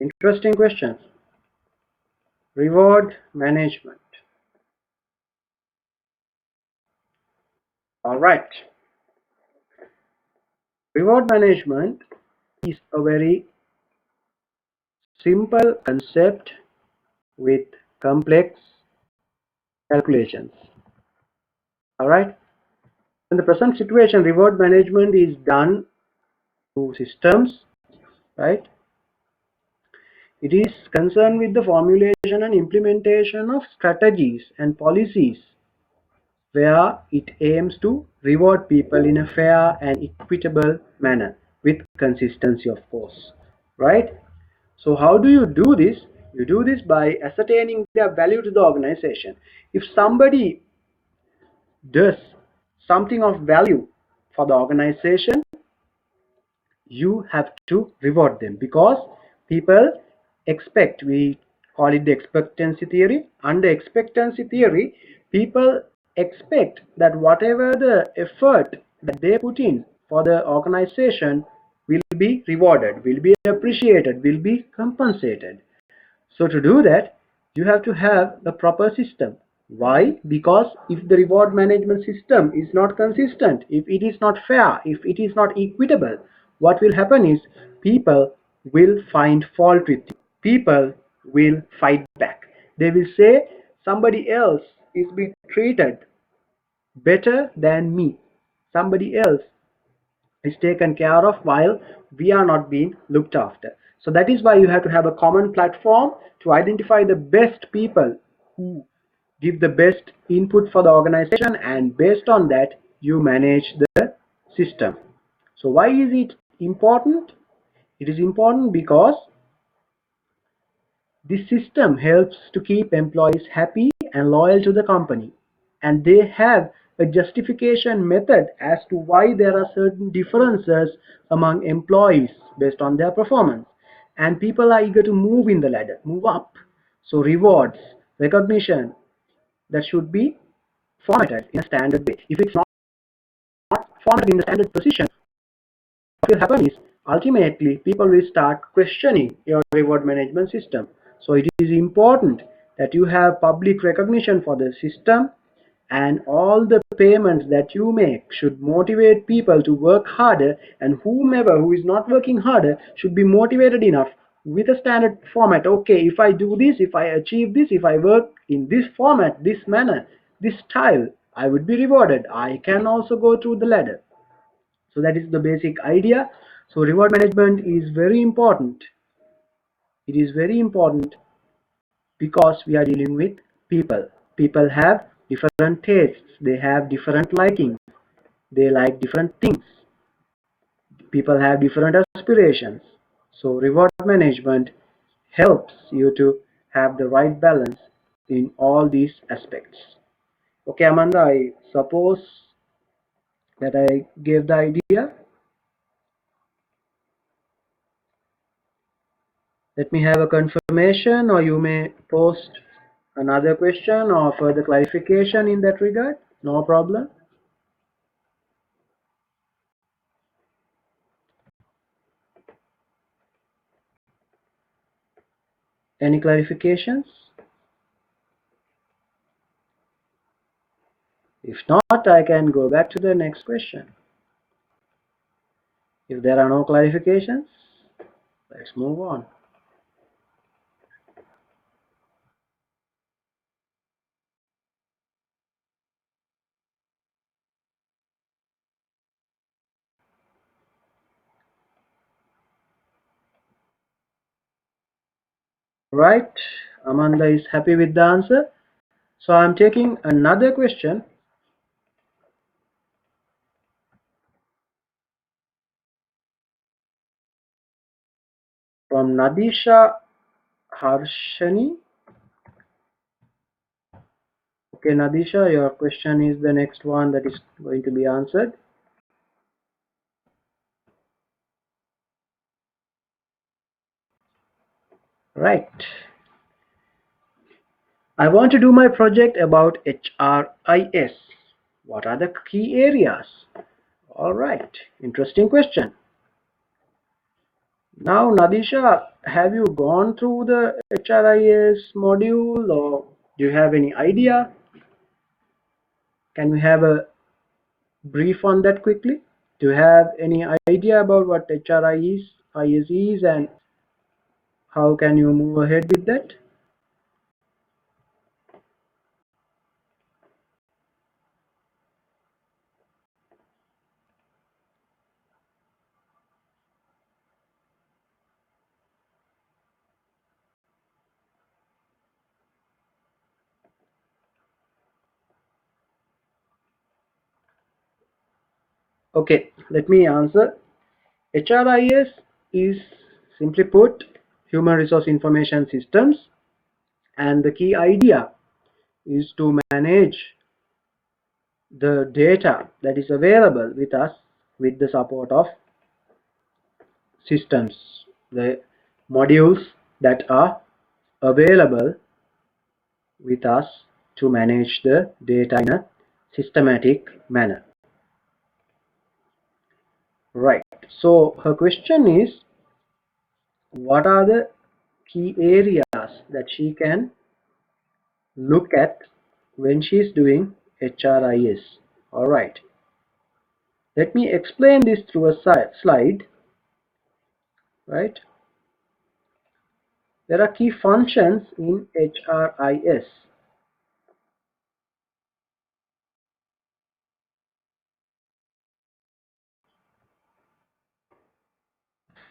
Interesting questions. Reward management. All right. Reward management is a very simple concept with complex calculations. All right. In the present situation, reward management is done through systems, right? It is concerned with the formulation and implementation of strategies and policies where it aims to reward people in a fair and equitable manner with consistency, of course, right? So how do you do this? You do this by ascertaining their value to the organization. If somebody does something of value for the organization, you have to reward them because people expect, we call it the expectancy theory. Under expectancy theory, people expect that whatever the effort that they put in for the organization will be rewarded, will be appreciated, will be compensated. So to do that, you have to have a proper system. Why? Because if the reward management system is not consistent, if it is not fair, if it is not equitable, what will happen is people will find fault with you. People will fight back. They will say somebody else is being treated better than me. Somebody else is taken care of while we are not being looked after. So that is why you have to have a common platform to identify the best people who give the best input for the organization, and based on that you manage the system. So why is it important? It is important because this system helps to keep employees happy and loyal to the company, and they have a justification method as to why there are certain differences among employees based on their performance, and people are eager to move in the ladder, move up. So rewards, recognition, that should be formatted in a standard way. If it's not formatted in a standard position, what will happen is ultimately people will start questioning your reward management system. So it is important that you have public recognition for the system, and all the payments that you make should motivate people to work harder, and whomever who is not working harder should be motivated enough with a standard format. Okay, if I do this, if I achieve this, if I work in this format, this manner, this style, I would be rewarded. I can also go through the ladder. So that is the basic idea. So reward management is very important. It is very important because we are dealing with people. People have different tastes, they have different liking, they like different things. People have different aspirations. So reward management helps you to have the right balance in all these aspects. Okay, Amanda, I suppose that I gave the idea. Let me have a confirmation, or you may post another question or further clarification in that regard. No problem. Any clarifications? If not, I can go back to the next question. If there are no clarifications, let's move on. Right, Amanda is happy with the answer. So I'm taking another question from Nadisha Harshani. Okay, Nadisha, your question is the next one that is going to be answered. Right. I want to do my project about HRIS. What are the key areas? All right, interesting question. Now, Nadisha, have you gone through the HRIS module, or do you have any idea? Can we have a brief on that quickly? Do you have any idea about what HRIS is, and how can you move ahead with that? Okay, let me answer. HRIS is, simply put, Human Resource Information Systems, and the key idea is to manage the data that is available with us with the support of systems, the modules that are available with us to manage the data in a systematic manner. Right. So her question is, what are the key areas that she can look at when she is doing HRIS? All right. Let me explain this through a slide. Right. There are key functions in HRIS.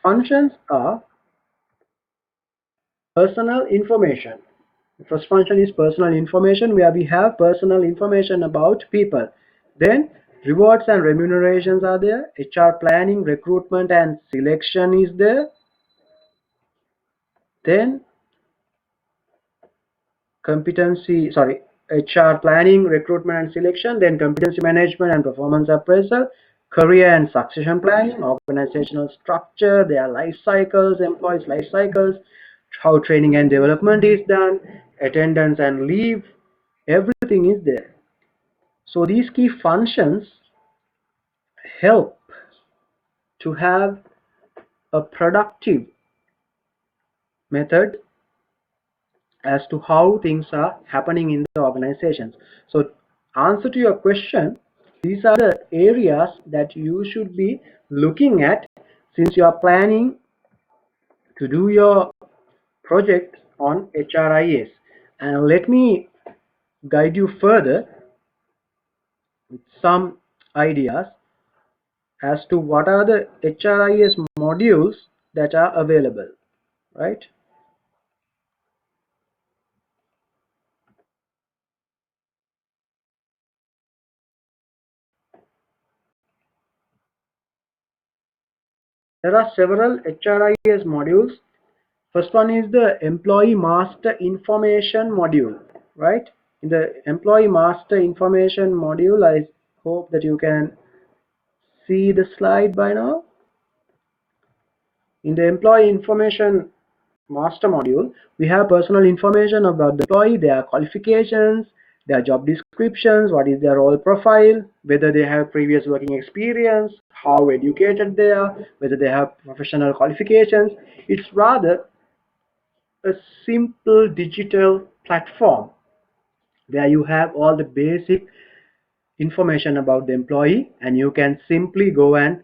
Functions are personal information. The first function is personal information, where we have personal information about people. Then rewards and remunerations are there. HR planning, recruitment and selection is there. Then HR planning, recruitment and selection, then competency management and performance appraisal, career and succession planning, organizational structure, their life cycles, employees' life cycles, how training and development is done, attendance and leave, everything is there. So these key functions help to have a productive method as to how things are happening in the organizations. So answer to your question, these are the areas that you should be looking at since you are planning to do your project on HRIS. And let me guide you further with some ideas as to what are the HRIS modules that are available, right? There are several HRIS modules. First one is the Employee Master Information module, right? In the Employee Master Information module, I hope that you can see the slide by now. In the Employee Information Master module, we have personal information about the employee, their qualifications, their job descriptions, what is their role profile, whether they have previous working experience, how educated they are, whether they have professional qualifications. It's rather a simple digital platform where you have all the basic information about the employee, and you can simply go and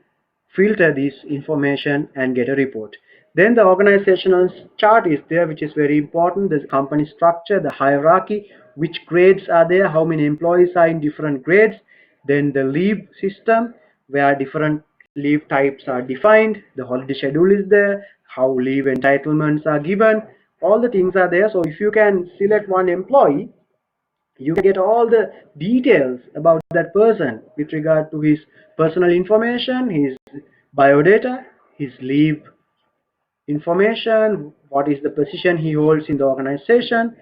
filter this information and get a report. Then the organizational chart is there, which is very important. The company structure, the hierarchy, which grades are there, how many employees are in different grades. Then the leave system, where different leave types are defined. The holiday schedule is there, how leave entitlements are given. All the things are there. So if you can select one employee, you get all the details about that person with regard to his personal information, his biodata, his leave information, what is the position he holds in the organization,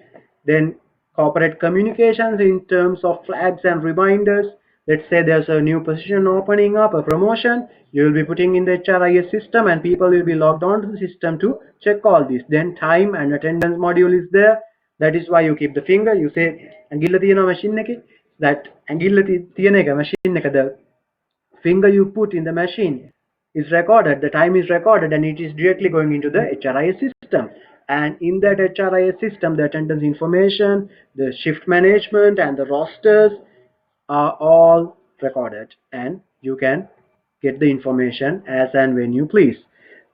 then corporate communications in terms of flags and reminders. Let's say there's a new position opening up, a promotion, you will be putting in the HRIS system and people will be logged on to the system to check all this. Then time and attendance module is there. That is why you keep the finger. You say ඇඟිල්ල තියෙනවා machine එකේ, that ඇඟිල්ල තියෙන එක machine එක, the finger you put in the machine is recorded, the time is recorded, and it is directly going into the HRIS system. And in that HRIS system, the attendance information, the shift management, and the rosters are all recorded, and you can get the information as and when you please.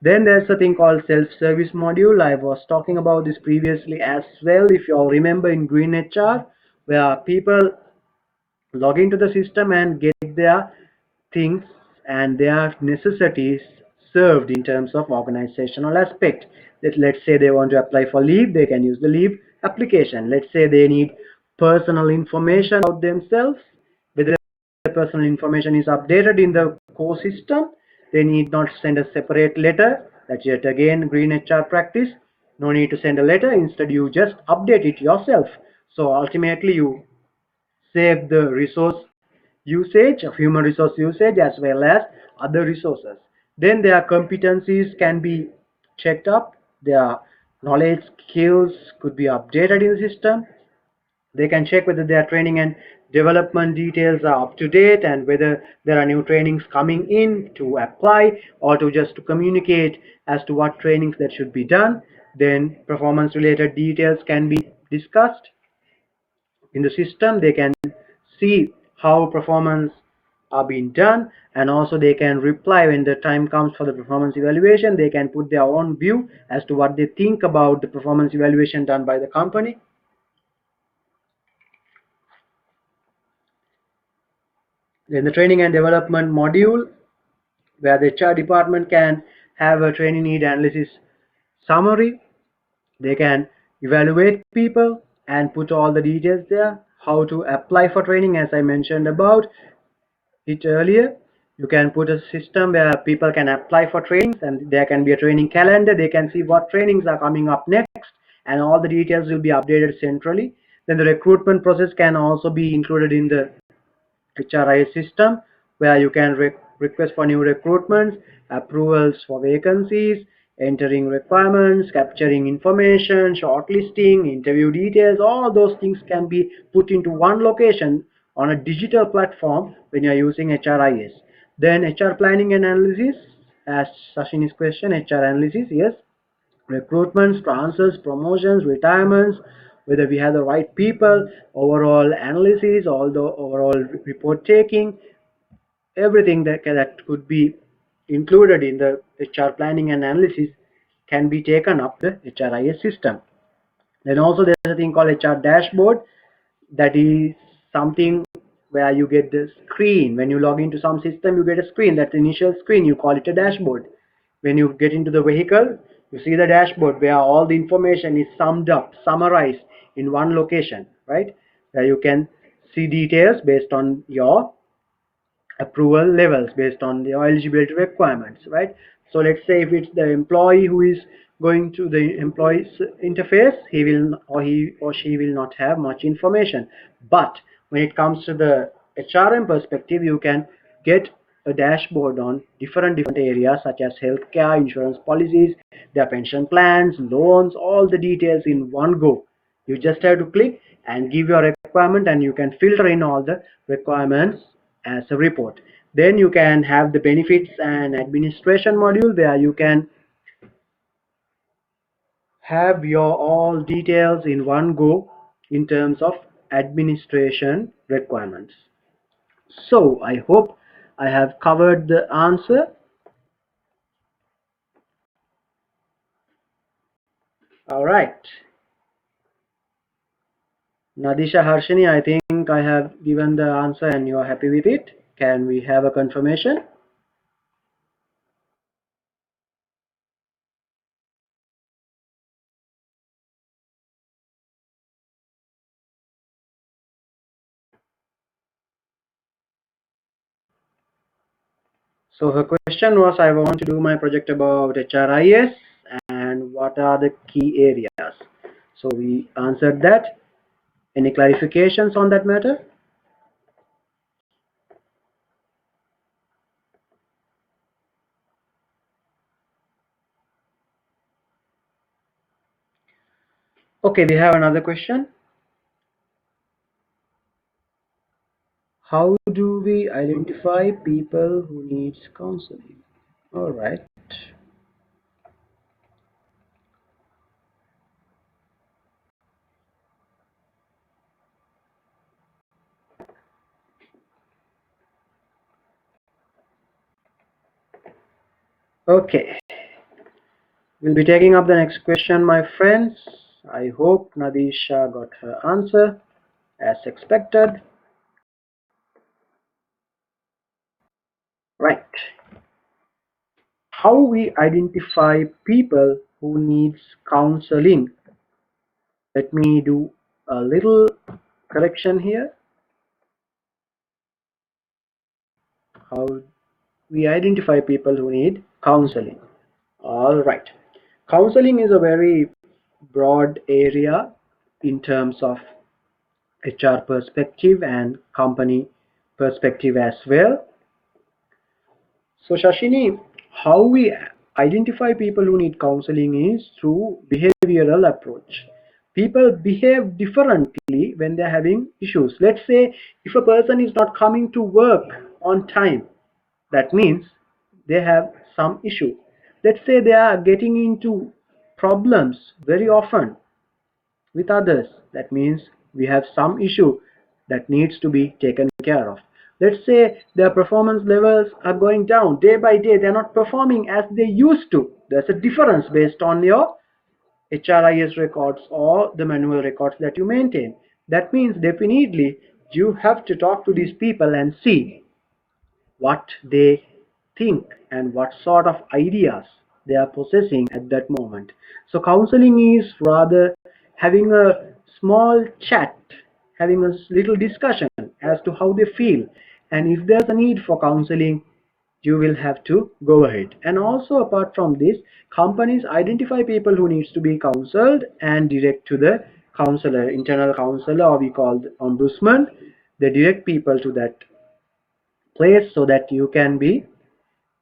Then there's a thing called self-service module. I was talking about this previously as well, if you all remember, in Green HR, where people log into the system and get their things and their necessities served in terms of organizational aspect. Let's say they want to apply for leave, they can use the leave application. Let's say they need personal information about themselves, whether the personal information is updated in the core system, they need not send a separate letter. That's yet again green HR practice. No need to send a letter. Instead, you just update it yourself. So ultimately, you save the resource usage of human resource usage as well as other resources. Then their competencies can be checked up. Their knowledge skills could be updated in the system. They can check whether their training and development details are up to date and whether there are new trainings coming in to apply or to just to communicate as to what trainings that should be done. Then performance related details can be discussed in the system. They can see how performance are being done, and also they can reply when the time comes for the performance evaluation. They can put their own view as to what they think about the performance evaluation done by the company. Then the training and development module, where the HR department can have a training need analysis summary. They can evaluate people and put all the details there. How to apply for training, as I mentioned about it earlier. You can put a system where people can apply for trainings, and there can be a training calendar. They can see what trainings are coming up next, and all the details will be updated centrally. Then the recruitment process can also be included in the HRIS system, where you can request for new recruitments, approvals for vacancies, entering requirements, capturing information, shortlisting, interview details. All those things can be put into one location on a digital platform when you are using HRIS. Then HR planning and analysis, as Sashini's question, HR analysis, yes. Recruitments, transfers, promotions, retirements, whether we have the right people, overall analysis, all the overall report taking, everything that could be included in the HR planning and analysis can be taken up the HRIS system. Then also there's a thing called HR dashboard. That is something where you get the screen. When you log into some system, you get a screen. That's the initial screen. You call it a dashboard. When you get into the vehicle, you see the dashboard where all the information is summed up, summarized in one location, right? Where you can see details based on your approval levels, based on the eligibility requirements, right? So let's say if it's the employee who is going to the employee's interface, he or she will not have much information. But when it comes to the HRM perspective, you can get a dashboard on different areas such as healthcare, insurance policies, their pension plans, loans, all the details in one go. You just have to click and give your requirement, and you can filter in all the requirements as a report. Then you can have the benefits and administration module, where you can have your all details in one go in terms of administration requirements. So I hope I have covered the answer. All right. Nadisha Harshini, I think I have given the answer and you are happy with it. Can we have a confirmation? So her question was, I want to do my project about HRIS and what are the key areas. So we answered that. Any clarifications on that matter? Okay, we have another question. How do we identify people who needs counseling? All right. Okay. We'll be taking up the next question, my friends. I hope Nadisha got her answer as expected. Right. How we identify people who needs counseling? Let me do a little correction here. How we identify people who need counseling. All right. Counseling is a very broad area in terms of HR perspective and company perspective as well. So Shashini, how we identify people who need counseling is through behavioral approach. People behave differently when they're having issues. Let's say if a person is not coming to work on time, that means they have some issue. Let's say they are getting into problems very often with others. That means we have some issue that needs to be taken care of. Let's say their performance levels are going down day by day. They're not performing as they used to. There's a difference based on your HRIS records or the manual records that you maintain. That means definitely you have to talk to these people and see what they think and what sort of ideas they are possessing at that moment. So counseling is rather having a small chat, having a little discussion as to how they feel, and if there's a need for counseling, you will have to go ahead. And also apart from this, companies identify people who needs to be counseled and direct to the counselor, internal counselor, or we call the ombudsman. They direct people to that place so that you can be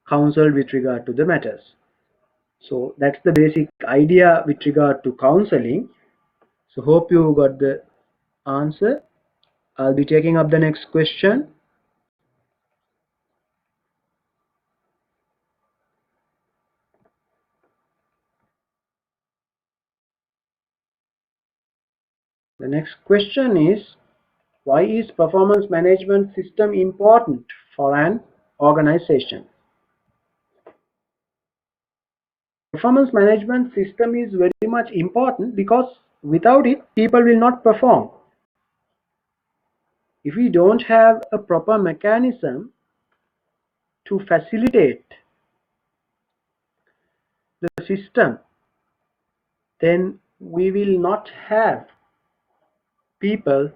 counseled with regard to the matters. So that's the basic idea with regard to counseling. So hope you got the answer. I'll be taking up the next question. The next question is, why is performance management system important for an organization? Performance management system is very much important because without it, people will not perform. If we don't have a proper mechanism to facilitate the system, then we will not have people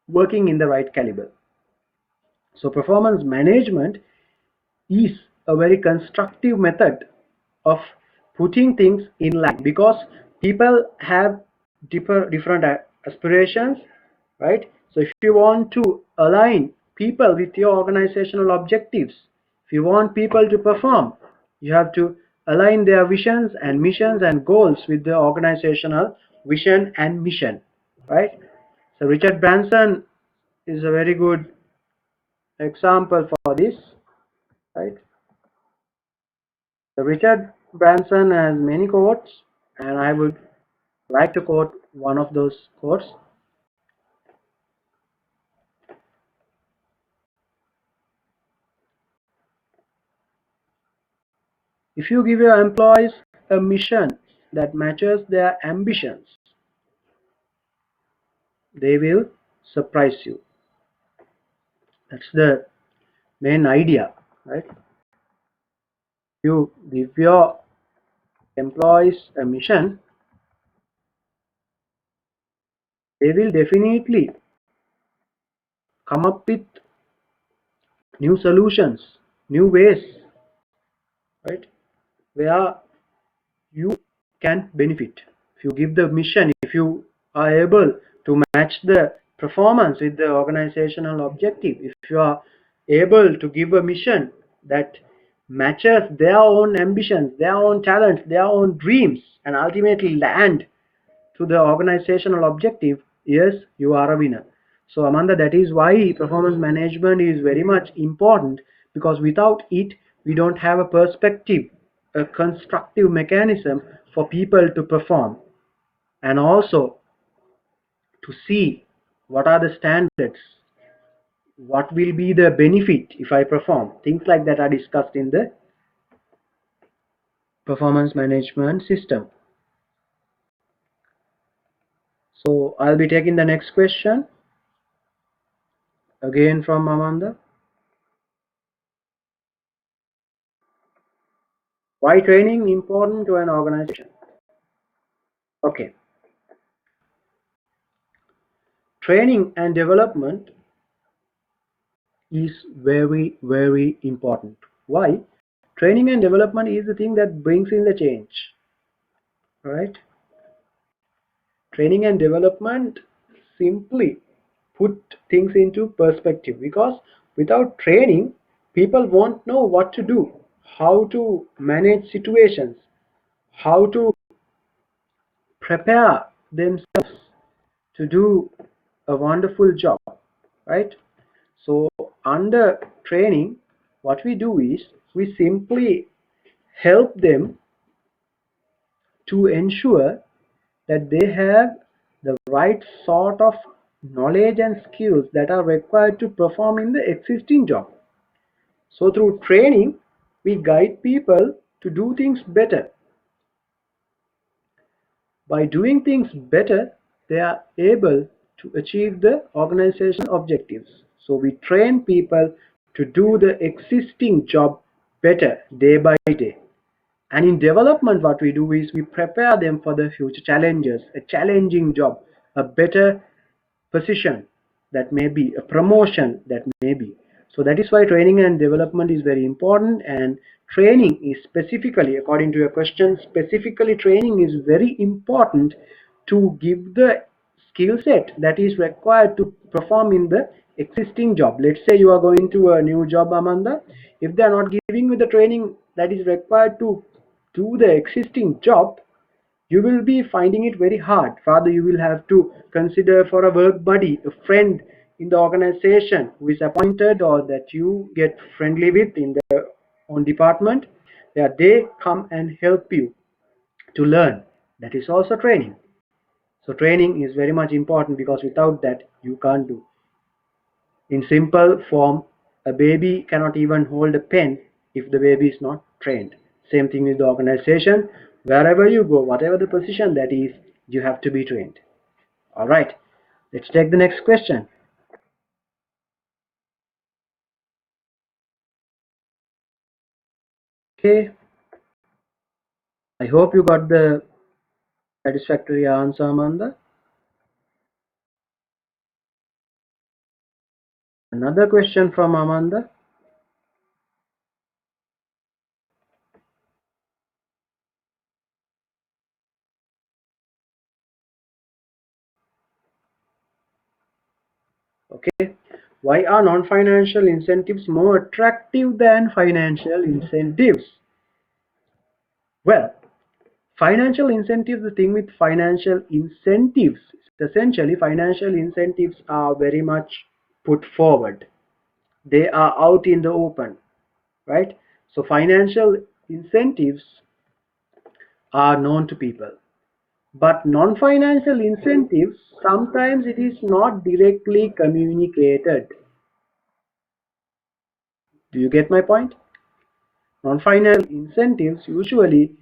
working in the right caliber. So performance management is a very constructive method of putting things in line, because people have different aspirations, right? So if you want to align people with your organizational objectives, if you want people to perform, you have to align their visions and missions and goals with the organizational vision and mission, right? So Richard Branson is a very good example for this, right? So Richard Branson has many quotes, and I would like to quote one of those quotes. If you give your employees a mission that matches their ambitions, they will surprise you. That's the main idea, right? You give your employees a mission, they will definitely come up with new solutions, new ways, right? Where you can benefit. If you give the mission, if you are able to match the performance with the organizational objective, if you are able to give a mission that matches their own ambitions, their own talents, their own dreams, and ultimately land to the organizational objective, yes, you are a winner. So Amanda, that is why performance management is very much important, because without it, we don't have a perspective, a constructive mechanism for people to perform, and also to see what are the standards, what will be the benefit if I perform. Things like that are discussed in the performance management system. So I'll be taking the next question again from Amanda. Why training important to an organization? Okay. Training and development is very, very important. Why? Training and development is the thing that brings in the change, right? Training and development simply put things into perspective, because without training, people won't know what to do, how to manage situations, how to prepare themselves to do a wonderful job, right? So under training, what we do is we simply help them to ensure that they have the right sort of knowledge and skills that are required to perform in the existing job. So through training, we guide people to do things better. By doing things better, they are able to achieve the organizational objectives. So we train people to do the existing job better day by day. And in development, what we do is we prepare them for the future challenges, a challenging job, a better position that may be, a promotion that may be. So that is why training and development is very important. And training is specifically, according to your question, specifically training is very important to give the skill set that is required to perform in the existing job. Let's say you are going to a new job, Amanda. If they are not giving you the training that is required to do the existing job, you will be finding it very hard. Rather, you will have to consider for a work buddy, a friend in the organization who is appointed or that you get friendly with in the own department. That they come and help you to learn. That is also training. So training is very much important, because without that you can't do. In simple form, a baby cannot even hold a pen if the baby is not trained. Same thing with the organization. Wherever you go, whatever the position that is, you have to be trained. All right, let's take the next question. Okay, I hope you got the satisfactory answer, Amanda. Another question from Amanda. Okay, why are non-financial incentives more attractive than financial incentives? Well, financial incentives, the thing with financial incentives, essentially financial incentives are very much put forward. They are out in the open, right? So financial incentives are known to people. But non-financial incentives, sometimes it is not directly communicated. Do you get my point? Non-financial incentives usually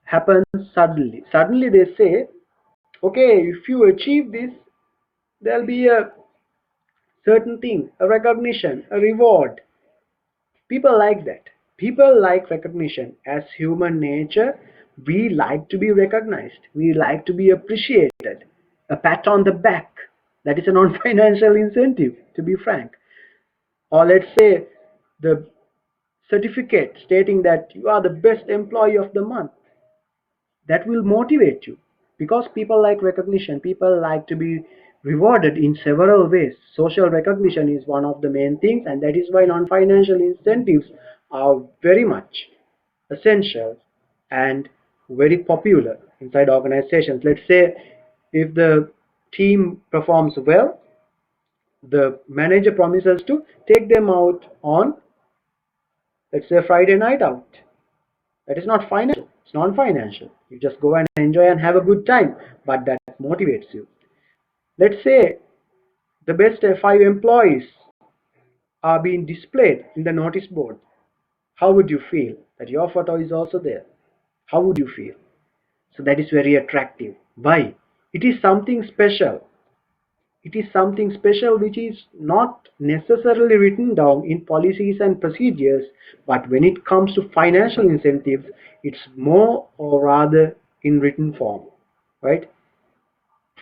happen suddenly. Suddenly they say, okay, if you achieve this, there'll be a certain thing, a recognition, a reward. People like that. People like recognition. As human nature, we like to be recognized. We like to be appreciated. A pat on the back. That is a non-financial incentive, to be frank. Or let's say the certificate stating that you are the best employee of the month. That will motivate you, because people like recognition. People like to be rewarded in several ways. Social recognition is one of the main things, and that is why non-financial incentives are very much essential and very popular inside organizations. Let's say if the team performs well, the manager promises to take them out on, let's say, Friday night out. That is not financial. It's non-financial. You just go and enjoy and have a good time, but that motivates you. Let's say the best five employees are being displayed in the notice board. How would you feel that your photo is also there? How would you feel? So that is very attractive. Why? It is something special. It is something special which is not necessarily written down in policies and procedures, but when it comes to financial incentives, it's more or rather in written form, right?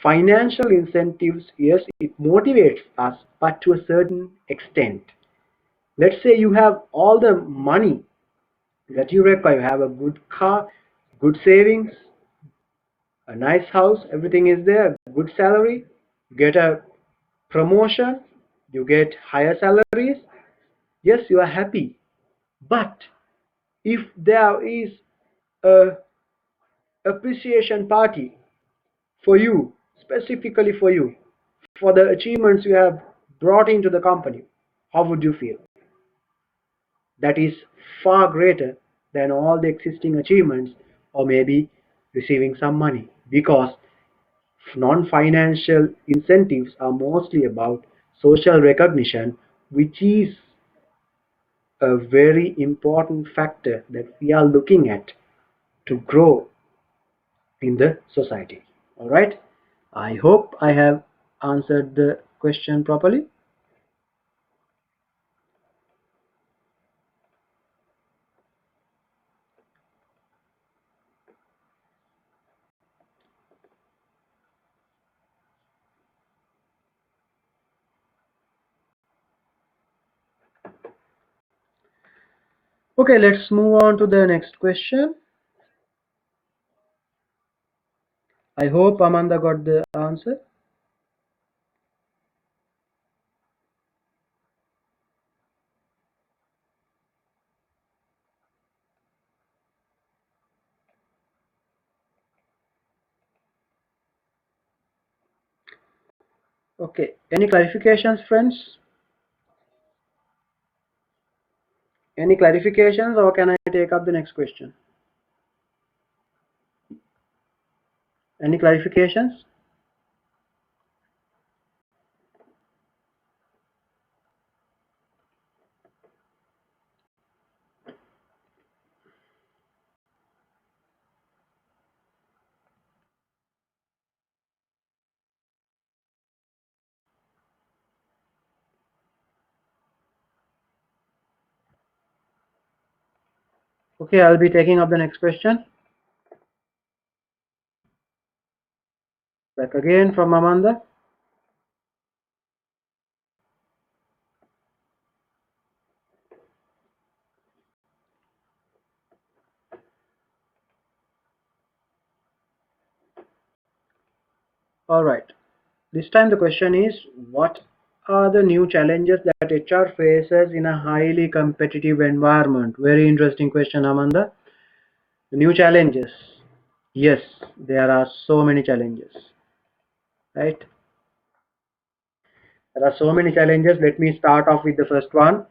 Financial incentives, yes, it motivates us, but to a certain extent. Let's say you have all the money that you require. You have a good car, good savings, a nice house, everything is there, good salary, you get a promotion, you get higher salaries. Yes, you are happy. But if there is a appreciation party for you, specifically for you, for the achievements you have brought into the company, how would you feel? That is far greater than all the existing achievements, or maybe receiving some money, because non-financial incentives are mostly about social recognition, which is a very important factor that we are looking at to grow in the society. All right. I hope I have answered the question properly. Okay, let's move on to the next question. I hope Amanda got the answer. Okay, any clarifications, friends? Any clarifications, or can I take up the next question? Any clarifications? Okay, I'll be taking up the next question. Back again from Amanda. All right. This time the question is, what are the new challenges that HR faces in a highly competitive environment? Very interesting question, Amanda. The new challenges. Yes, there are so many challenges, right? There are so many challenges. Let me start off with the first one,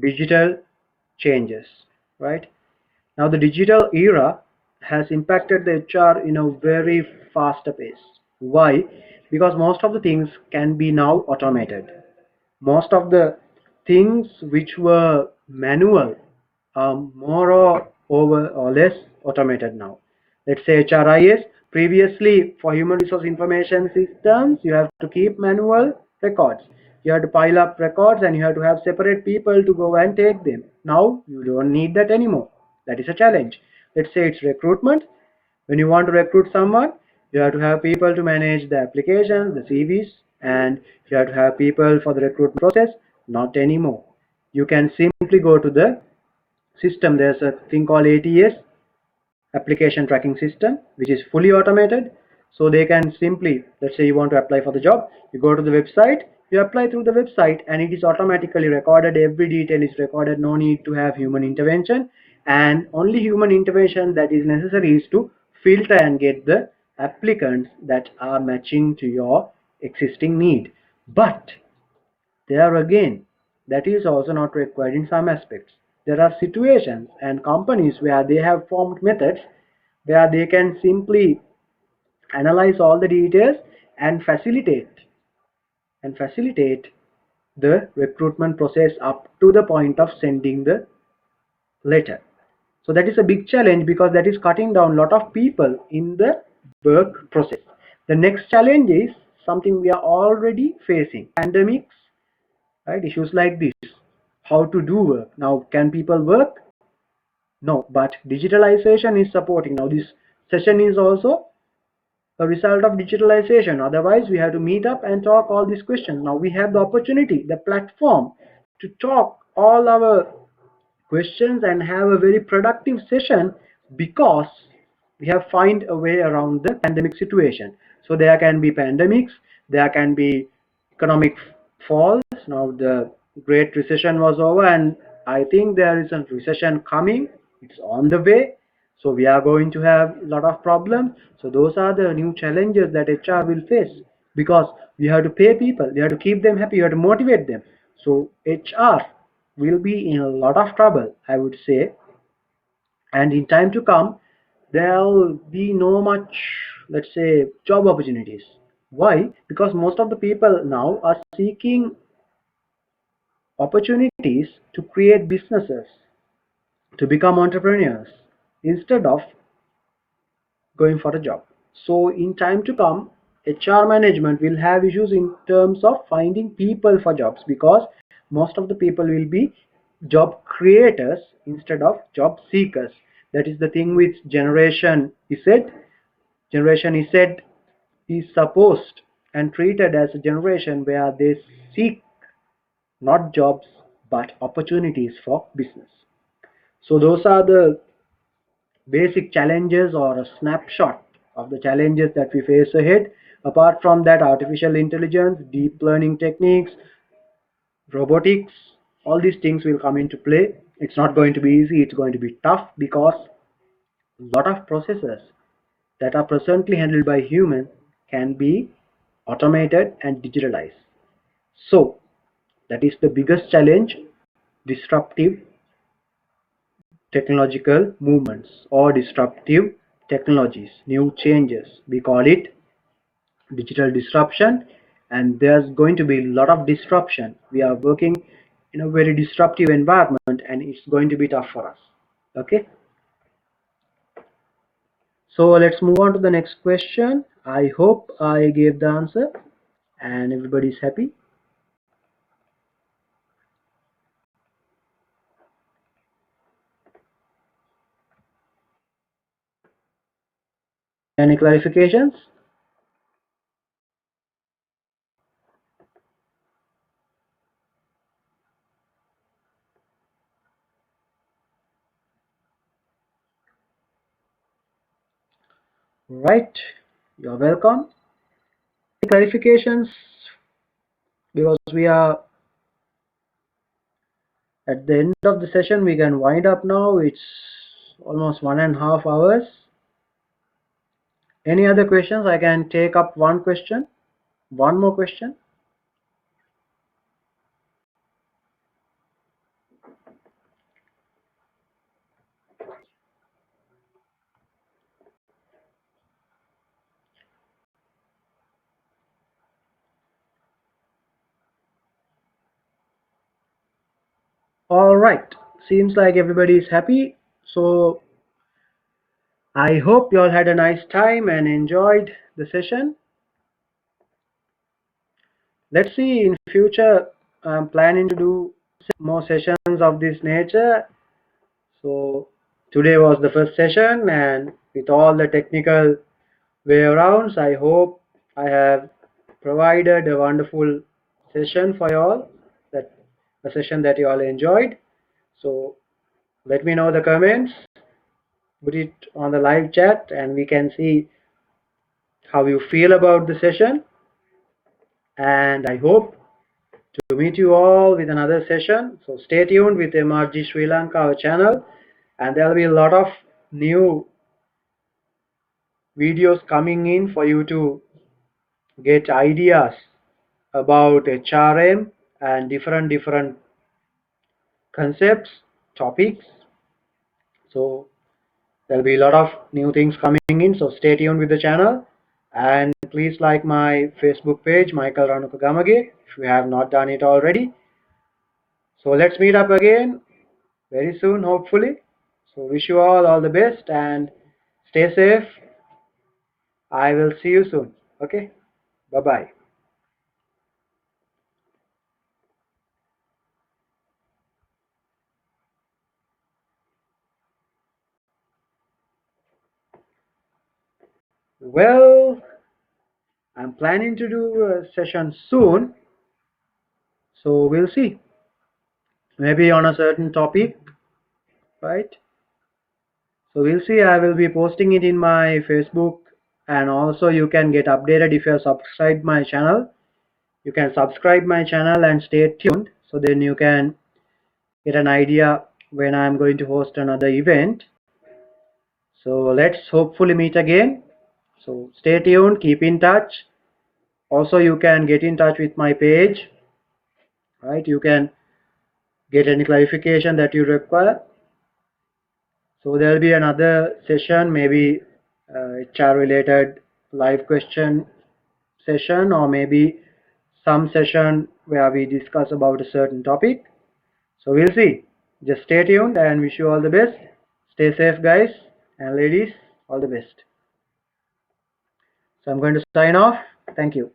digital changes, right? Now, the digital era has impacted the HR in a very faster pace. Why? Because most of the things can be now automated. Most of the things which were manual are more or over or less automated now. Let's say HRIS. Previously, for human resource information systems, you have to keep manual records. You have to pile up records and you have to have separate people to go and take them. Now, you don't need that anymore. That is a challenge. Let's say it's recruitment. When you want to recruit someone, you have to have people to manage the applications, the CVs, and you have to have people for the recruitment process. Not anymore. You can simply go to the system. There's a thing called ATS, application tracking system, which is fully automated. So they can simply, let's say you want to apply for the job, you go to the website, you apply through the website, and it is automatically recorded. Every detail is recorded. No need to have human intervention, and only human intervention that is necessary is to filter and get the applicants that are matching to your existing need. But there again, that is also not required in some aspects. There are situations and companies where they have formed methods where they can simply analyze all the details and facilitate the recruitment process up to the point of sending the letter. So that is a big challenge, because that is cutting down a lot of people in the work process. The next challenge is something we are already facing: pandemics, right? Issues like this. How to do work. Now, can people work? No, but digitalization is supporting. Now, this session is also a result of digitalization. Otherwise, we have to meet up and talk all these questions. Now we have the opportunity, the platform to talk all our questions and have a very productive session, because we have find a way around the pandemic situation. So there can be pandemics, there can be economic falls. Now the great recession was over, and I think there is a recession coming. It's on the way. So we are going to have a lot of problems. So those are the new challenges that HR will face, because we have to pay people, we have to keep them happy, we have to motivate them. So HR will be in a lot of trouble, I would say. And in time to come, there will be no much, let's say, job opportunities. Why? Because most of the people now are seeking opportunities to create businesses, to become entrepreneurs, instead of going for a job. So in time to come, HR management will have issues in terms of finding people for jobs, because most of the people will be job creators instead of job seekers. That is the thing with Generation Z. Generation Z is supposed and treated as a generation where they seek not jobs but opportunities for business. So those are the basic challenges, or a snapshot of the challenges that we face ahead. Apart from that, artificial intelligence, deep learning techniques, robotics, all these things will come into play. It's not going to be easy, it's going to be tough, because a lot of processes that are presently handled by humans can be automated and digitalized. So that is the biggest challenge: disruptive technological movements or disruptive technologies, new changes. We call it digital disruption, and there's going to be a lot of disruption. We are working in a very disruptive environment, and it's going to be tough for us. Okay, so let's move on to the next question. I hope I gave the answer and everybody's happy. Any clarifications? Right, you're welcome. Clarifications, because we are at the end of the session. We can wind up now. It's almost 1.5 hours. Any other questions? I can take up one question, one more question. All right, seems like everybody is happy. So I hope you all had a nice time and enjoyed the session. Let's see, in future I'm planning to do more sessions of this nature. So today was the first session, and with all the technical way arounds, I hope I have provided a wonderful session for you all, that a session that you all enjoyed. So let me know the comments, put it on the live chat, and we can see how you feel about the session. And I hope to meet you all with another session. So stay tuned with MRG Sri Lanka, our channel, and there will be a lot of new videos coming in for you to get ideas about HRM and different concepts, topics. So there'll be a lot of new things coming in, so stay tuned with the channel, and please like my Facebook page, Michael Ranukagamage, if you have not done it already. So let's meet up again very soon, hopefully. So wish you all the best, and stay safe. I will see you soon. Okay, bye bye. Well, I'm planning to do a session soon, so we'll see. maybe on a certain topic, right? So we'll see. I will be posting it in my Facebook, and also you can get updated if you have subscribed my channel. You can subscribe my channel and stay tuned, so then you can get an idea when I'm going to host another event. So let's hopefully meet again. So stay tuned, keep in touch. Also, you can get in touch with my page, right? You can get any clarification that you require. So there will be another session, maybe HR related live question session, or maybe some session where we discuss about a certain topic. So we'll see. Just stay tuned and wish you all the best. Stay safe, guys and ladies. All the best. So I'm going to sign off. Thank you.